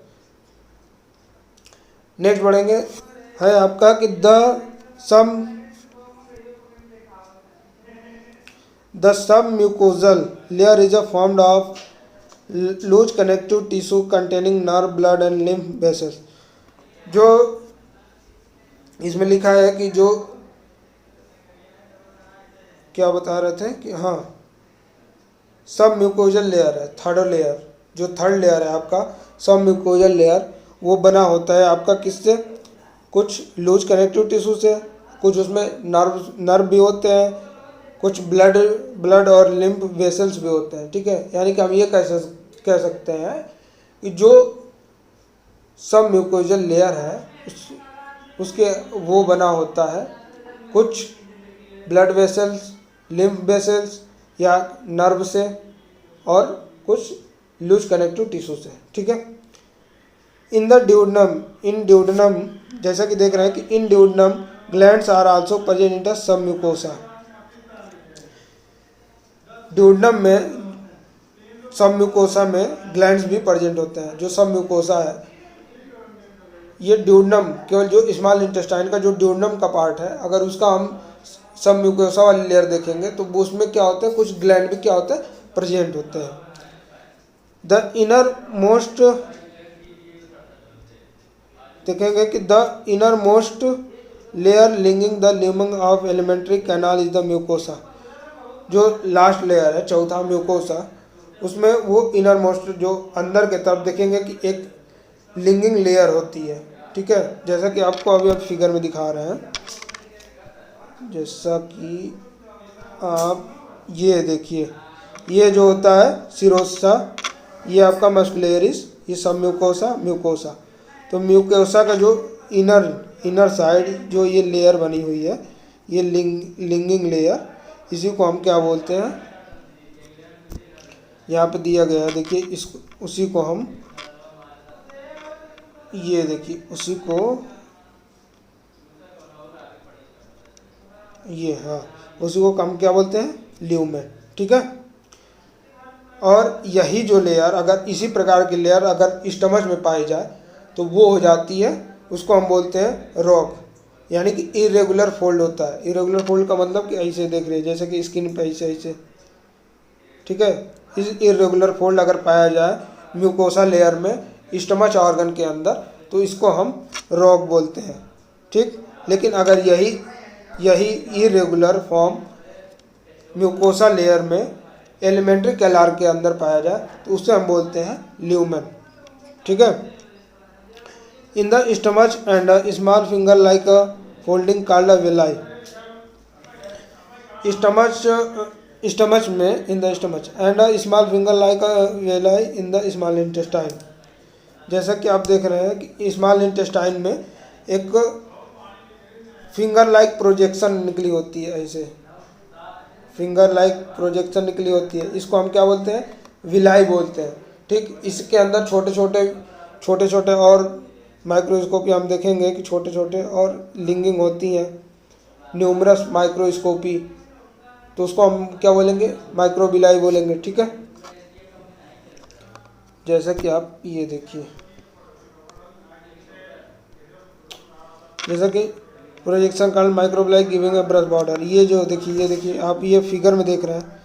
नेक्स्ट बढ़ेंगे है आपका कि the submucosal layer is a formed of loose connective tissue containing nerve blood and lymph vessels. जो इसमें लिखा है कि जो क्या बता रहे थे कि हाँ सब म्यूकोजल लेयर है, थर्ड लेयर, जो थर्ड लेयर है आपका सब म्यूकोजल लेयर, वो बना होता है आपका किससे, कुछ लूज कनेक्टिव टिश्यू से, कुछ उसमें नर्व भी होते हैं, कुछ ब्लड और लिम्फ वेसल्स भी होते हैं, ठीक है। यानी कि हम ये कह सकते हैं कि जो सब म्यूकोजल लेयर है उसके वो बना होता है कुछ ब्लड वेसल्स, लिम्फ वेसल्स या नर्व से और कुछ लूज कनेक्टिव टिश्यू से, ठीक है। इन ड्यूडनम जैसा कि देख रहे हैं कि in duodenum glands are also present in the submucosa. Duodenum में सब म्यूकोसा में ग्लैंड्स भी प्रेजेंट होते हैं। जो सब म्यूकोसा है ये ड्यूडनम, केवल जो स्मॉल इंटेस्टाइन का जो ड्यूडनम का पार्ट है, अगर उसका हम सब म्यूकोसा वाली लेयर देखेंगे तो उसमें क्या होता है, कुछ ग्लैंड भी क्या होता है प्रेजेंट होते हैं। द इनर मोस्ट देखेंगे कि the inner most layer linking the lumen of alimentary canal is the mucosa. जो लास्ट लेयर है चौथा म्यूकोसा, उसमें वो इनर मोस्ट जो अंदर के तरफ देखेंगे कि एक लिंकिंग लेयर होती है, ठीक है। जैसा कि आपको अभी आप फिगर में दिखा रहे हैं, जैसा कि आप ये देखिए, ये जो होता है सिरोसा, ये आपका मस्कुलरिस, ये सब म्यूकोसा। तो म्यूकोसा का जो इनर साइड जो ये लेयर बनी हुई है, ये लिंकिंग लेयर, इसी को हम क्या बोलते हैं, यहाँ पे दिया गया है देखिए, इसको उसी को हम ये देखिए उसी को ये हाँ उसी को हम क्या बोलते हैं, ल्यूमेन, ठीक है। और यही जो लेयर अगर इसी प्रकार की लेयर अगर स्टमच में पाई जाए तो वो हो जाती है, उसको हम बोलते हैं रॉक, यानी कि इरेगुलर फोल्ड होता है। इरेगुलर फोल्ड का मतलब कि ऐसे देख रहे हैं जैसे कि स्किन पे ऐसे, ठीक है। इस इरेगुलर फोल्ड अगर पाया जाए म्यूकोसा लेयर में स्टमच ऑर्गन के अंदर तो इसको हम रॉक बोलते हैं, ठीक। लेकिन अगर यही इरेगुलर फॉर्म म्यूकोसा लेयर में एलिमेंट्री कैनाल के अंदर पाया जाए तो उसे हम बोलते हैं ल्यूमेन, ठीक है। In the stomach and small finger like a folding called a villi. Stomach में in the stomach and a small finger like a villi in the small intestine. जैसा कि आप देख रहे हैं कि स्मॉल इंटेस्टाइन में एक फिंगर लाइक प्रोजेक्शन निकली होती है, ऐसे फिंगर लाइक प्रोजेक्शन निकली होती है, इसको हम क्या बोलते हैं, विलाई बोलते हैं, ठीक। इसके अंदर छोटे छोटे और माइक्रोस्कोपी हम देखेंगे कि छोटे छोटे और लिंकिंग होती हैं, न्यूमरस माइक्रोस्कोपी, तो उसको हम क्या बोलेंगे, माइक्रोविलाई बोलेंगे, ठीक है। जैसा कि आप ये देखिए, जैसा कि projection called microvilli giving a brush border. ये देखिए आप ये फिगर में देख रहे हैं,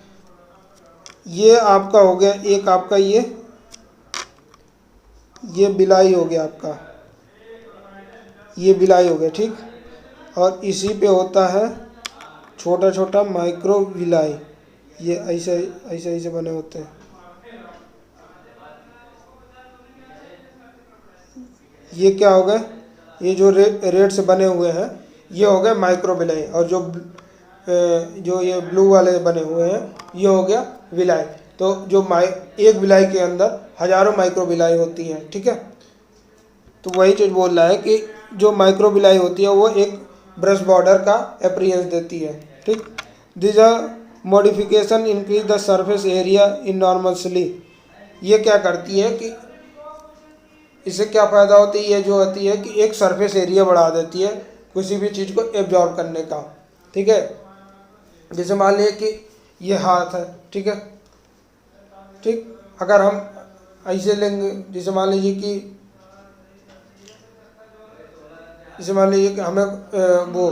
ये आपका हो गया एक आपका ये बिलाई हो गया आपका, ये बिलाई हो गया, ठीक। और इसी पे होता है छोटा छोटा माइक्रोविलाई, ये ऐसे बने होते हैं। ये क्या हो गए, ये जो रेड से बने हुए हैं ये हो गए माइक्रोविलाई, और जो ये ब्लू वाले बने हुए हैं ये हो गया विलाई। तो जो एक विलाई के अंदर हजारों माइक्रोविलाई होती हैं, ठीक है। तो वही चीज़ बोल रहा है कि जो माइक्रोविलाई होती है वो एक ब्रश बॉर्डर का अपीयरेंस देती है। ठीक, this modification increase the surface area enormously. ये क्या करती है कि इससे क्या फ़ायदा होता है, ये जो होती है कि एक सरफेस एरिया बढ़ा देती है किसी भी चीज़ को एब्जॉर्ब करने का। ठीक है, जैसे मान लीजिए कि ये हाथ है, ठीक है, ठीक, अगर हम ऐसे लेंगे, जैसे मान लीजिए कि हमें वो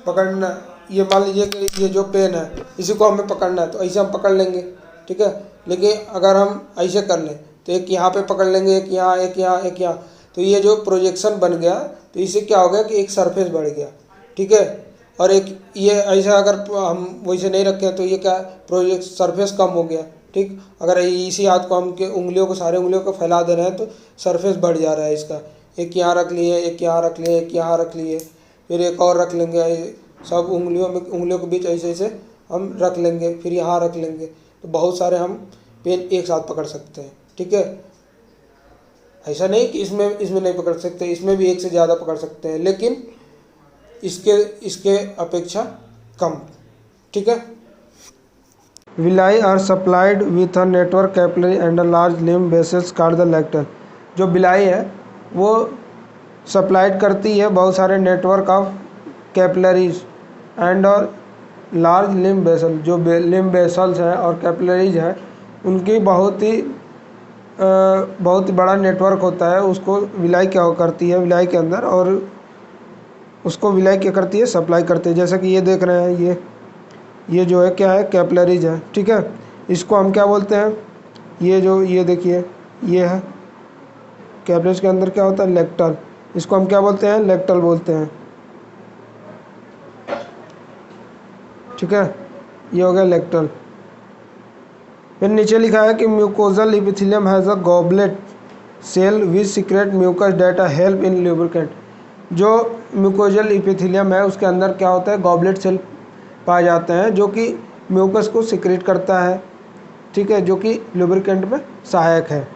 पकड़ना, ये मान लीजिए कि ये जो पेन है इसी को हमें पकड़ना है, तो ऐसे हम पकड़ लेंगे। ठीक है, लेकिन अगर हम ऐसे कर लें तो एक यहाँ पे पकड़ लेंगे, एक यहाँ, एक यहाँ, एक यहाँ, तो ये जो प्रोजेक्शन बन गया तो इससे क्या हो गया कि एक सरफेस बढ़ गया। ठीक है, और एक ये ऐसा अगर हम वैसे नहीं रखें तो ये क्या प्रोजेक्ट सरफेस कम हो गया। ठीक, अगर इसी हाथ को हम के उंगलियों को, सारे उंगलियों को फैला दे रहे हैं तो सरफेस बढ़ जा रहा है इसका। एक यहाँ रख लिए, एक यहाँ रख लिए, एक यहाँ रख लिए, फिर एक और रख लेंगे, सब उंगलियों के बीच ऐसे ऐसे हम रख लेंगे, फिर यहाँ रख लेंगे, तो बहुत सारे हम पेन एक साथ पकड़ सकते हैं। ठीक है, ऐसा नहीं कि इसमें नहीं पकड़ सकते, इसमें भी एक से ज़्यादा पकड़ सकते हैं, लेकिन इसके अपेक्षा कम। ठीक है, villi are supplied with a network capillary and a large lymph vessels called the lacteal. जो बिलाई है वो सप्लाइड करती है बहुत सारे नेटवर्क ऑफ कैपिलरीज एंड और लार्ज लिम्ब वेसल। जो लिम्ब वेसल्स है और कैपिलरीज है उनकी बहुत ही बड़ा नेटवर्क होता है, उसको विलाई क्या करती है विलाई के अंदर, और उसको विलाई क्या करती है, सप्लाई करती है। जैसा कि ये देख रहे हैं, ये जो है क्या है, कैपिलरीज है। ठीक है, इसको हम क्या बोलते हैं, ये देखिए ये है कैपिलरीज के अंदर क्या होता है, लेक्टल। इसको हम क्या बोलते हैं, लेक्टल बोलते हैं। ठीक है, ये हो गया लेक्टल। फिर नीचे लिखा है कि mucosal epithelium has a goblet cell which secrete mucus that help in lubricant. जो म्यूकोजल इपिथेलियम है उसके अंदर क्या होता है, गॉबलेट सेल पाए जाते हैं जो कि म्यूकस को सीक्रेट करता है। ठीक है, जो कि लुब्रिकेंट में सहायक है।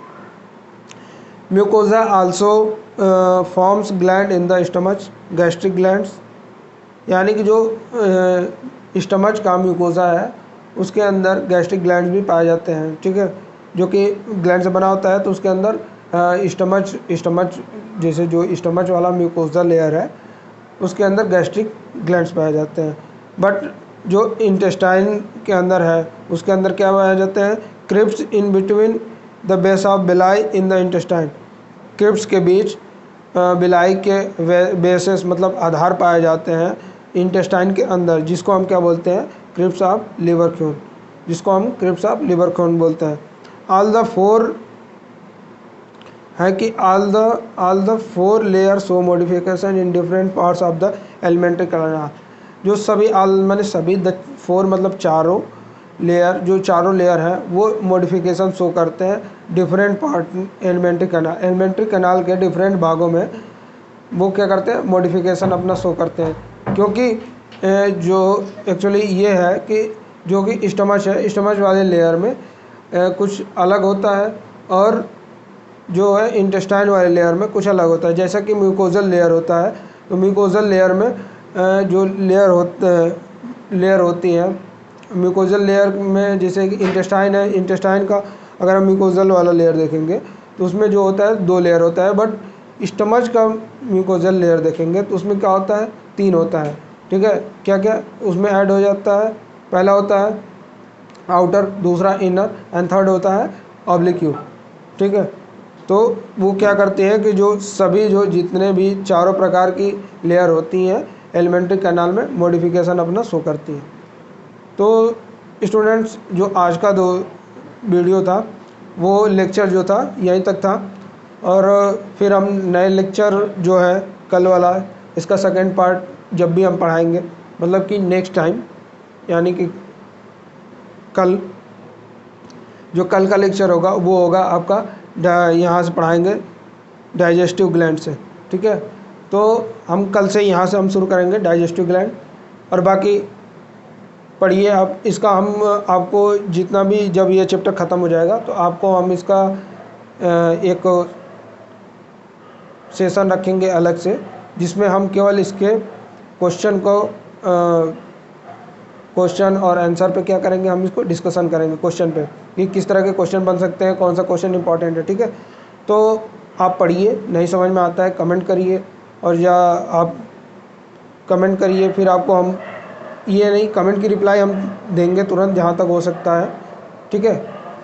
Mucosa also forms gland in the stomach, gastric glands, यानी कि जो स्टमच का म्यूकोजा है उसके अंदर गैस्ट्रिक ग्लैंड्स भी पाए जाते हैं। ठीक है, जो कि ग्लैंड से बना होता है, तो उसके अंदर स्टमच जैसे जो स्टमच वाला म्यूकोजा लेयर है उसके अंदर गैस्ट्रिक ग्लैंड्स पाए जाते हैं। बट जो इंटेस्टाइन के अंदर है उसके अंदर क्या पाए जाते हैं, crypts in between the base of villi in the intestine. Cripps के बीच बिलाई के बेसेस मतलब आधार पाए जाते हैं इंटेस्टाइन के अंदर, जिसको हम क्या बोलते हैं, क्रिप्स ऑफ लिवरक्यून, जिसको हम क्रिप्स ऑफ लिवरक्यून बोलते हैं। ऑल द फोर है कि all the four layer show modification in different parts of the alimentary canal. जो सभी मैंने सभी फोर मतलब चारों लेयर हैं वो मॉडिफिकेशन शो करते हैं डिफरेंट पार्ट एलिमेंट्री कैनाल के डिफरेंट भागों में। वो क्या करते हैं, मॉडिफिकेशन अपना शो करते हैं। क्योंकि जो एक्चुअली ये है कि जो कि स्टमच है, स्टमच वाले लेयर में कुछ अलग होता है और जो है इंटेस्टाइन वाले लेयर में कुछ अलग होता है। जैसा कि म्यूकोजल लेयर होता है, तो म्यूकोजल लेयर में जो लेयर होती है, म्यूकोजल लेयर में जैसे कि इंटेस्टाइन है, इंटेस्टाइन का अगर हम म्यूकोजल वाला लेयर देखेंगे तो उसमें जो होता है 2 लेयर होता है। बट स्टमच का म्यूकोजल लेयर देखेंगे तो उसमें क्या होता है, 3 होता है। ठीक है, क्या क्या उसमें ऐड हो जाता है, पहला होता है आउटर, दूसरा इनर एंड थर्ड होता है ऑब्लिक्यूट। ठीक है, तो वो क्या करते हैं कि जो सभी जो जितने भी चारों प्रकार की लेयर होती हैं एलिमेंट्री कैनाल में मॉडिफिकेशन अपना शो करती हैं। तो स्टूडेंट्स, जो आज का वीडियो था वो लेक्चर जो था यहीं तक था, और फिर हम नए लेक्चर जो है कल वाला, इसका सेकंड पार्ट जब भी हम पढ़ाएंगे, मतलब कि नेक्स्ट टाइम, यानी कि कल का लेक्चर होगा वो होगा आपका यहाँ से पढ़ाएंगे डाइजेस्टिव ग्लैंड से। ठीक है, तो हम कल से यहाँ से हम शुरू करेंगे डाइजेस्टिव ग्लैंड, और बाकी पढ़िए आप इसका। हम आपको जितना भी, जब ये चैप्टर ख़त्म हो जाएगा तो आपको हम इसका एक सेशन रखेंगे अलग से, जिसमें हम केवल इसके क्वेश्चन और आंसर पे क्या करेंगे, हम इसको डिस्कशन करेंगे क्वेश्चन पे कि किस तरह के क्वेश्चन बन सकते हैं, कौन सा क्वेश्चन इंपॉर्टेंट है। ठीक है, तो आप पढ़िए, नहीं समझ में आता है कमेंट करिए, और या आप कमेंट करिए, फिर आपको हम ये नहीं, कमेंट की रिप्लाई हम देंगे तुरंत जहाँ तक हो सकता है। ठीक है,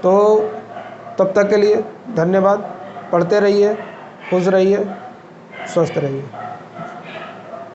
तो तब तक के लिए धन्यवाद। पढ़ते रहिए, खुश रहिए, स्वस्थ रहिए।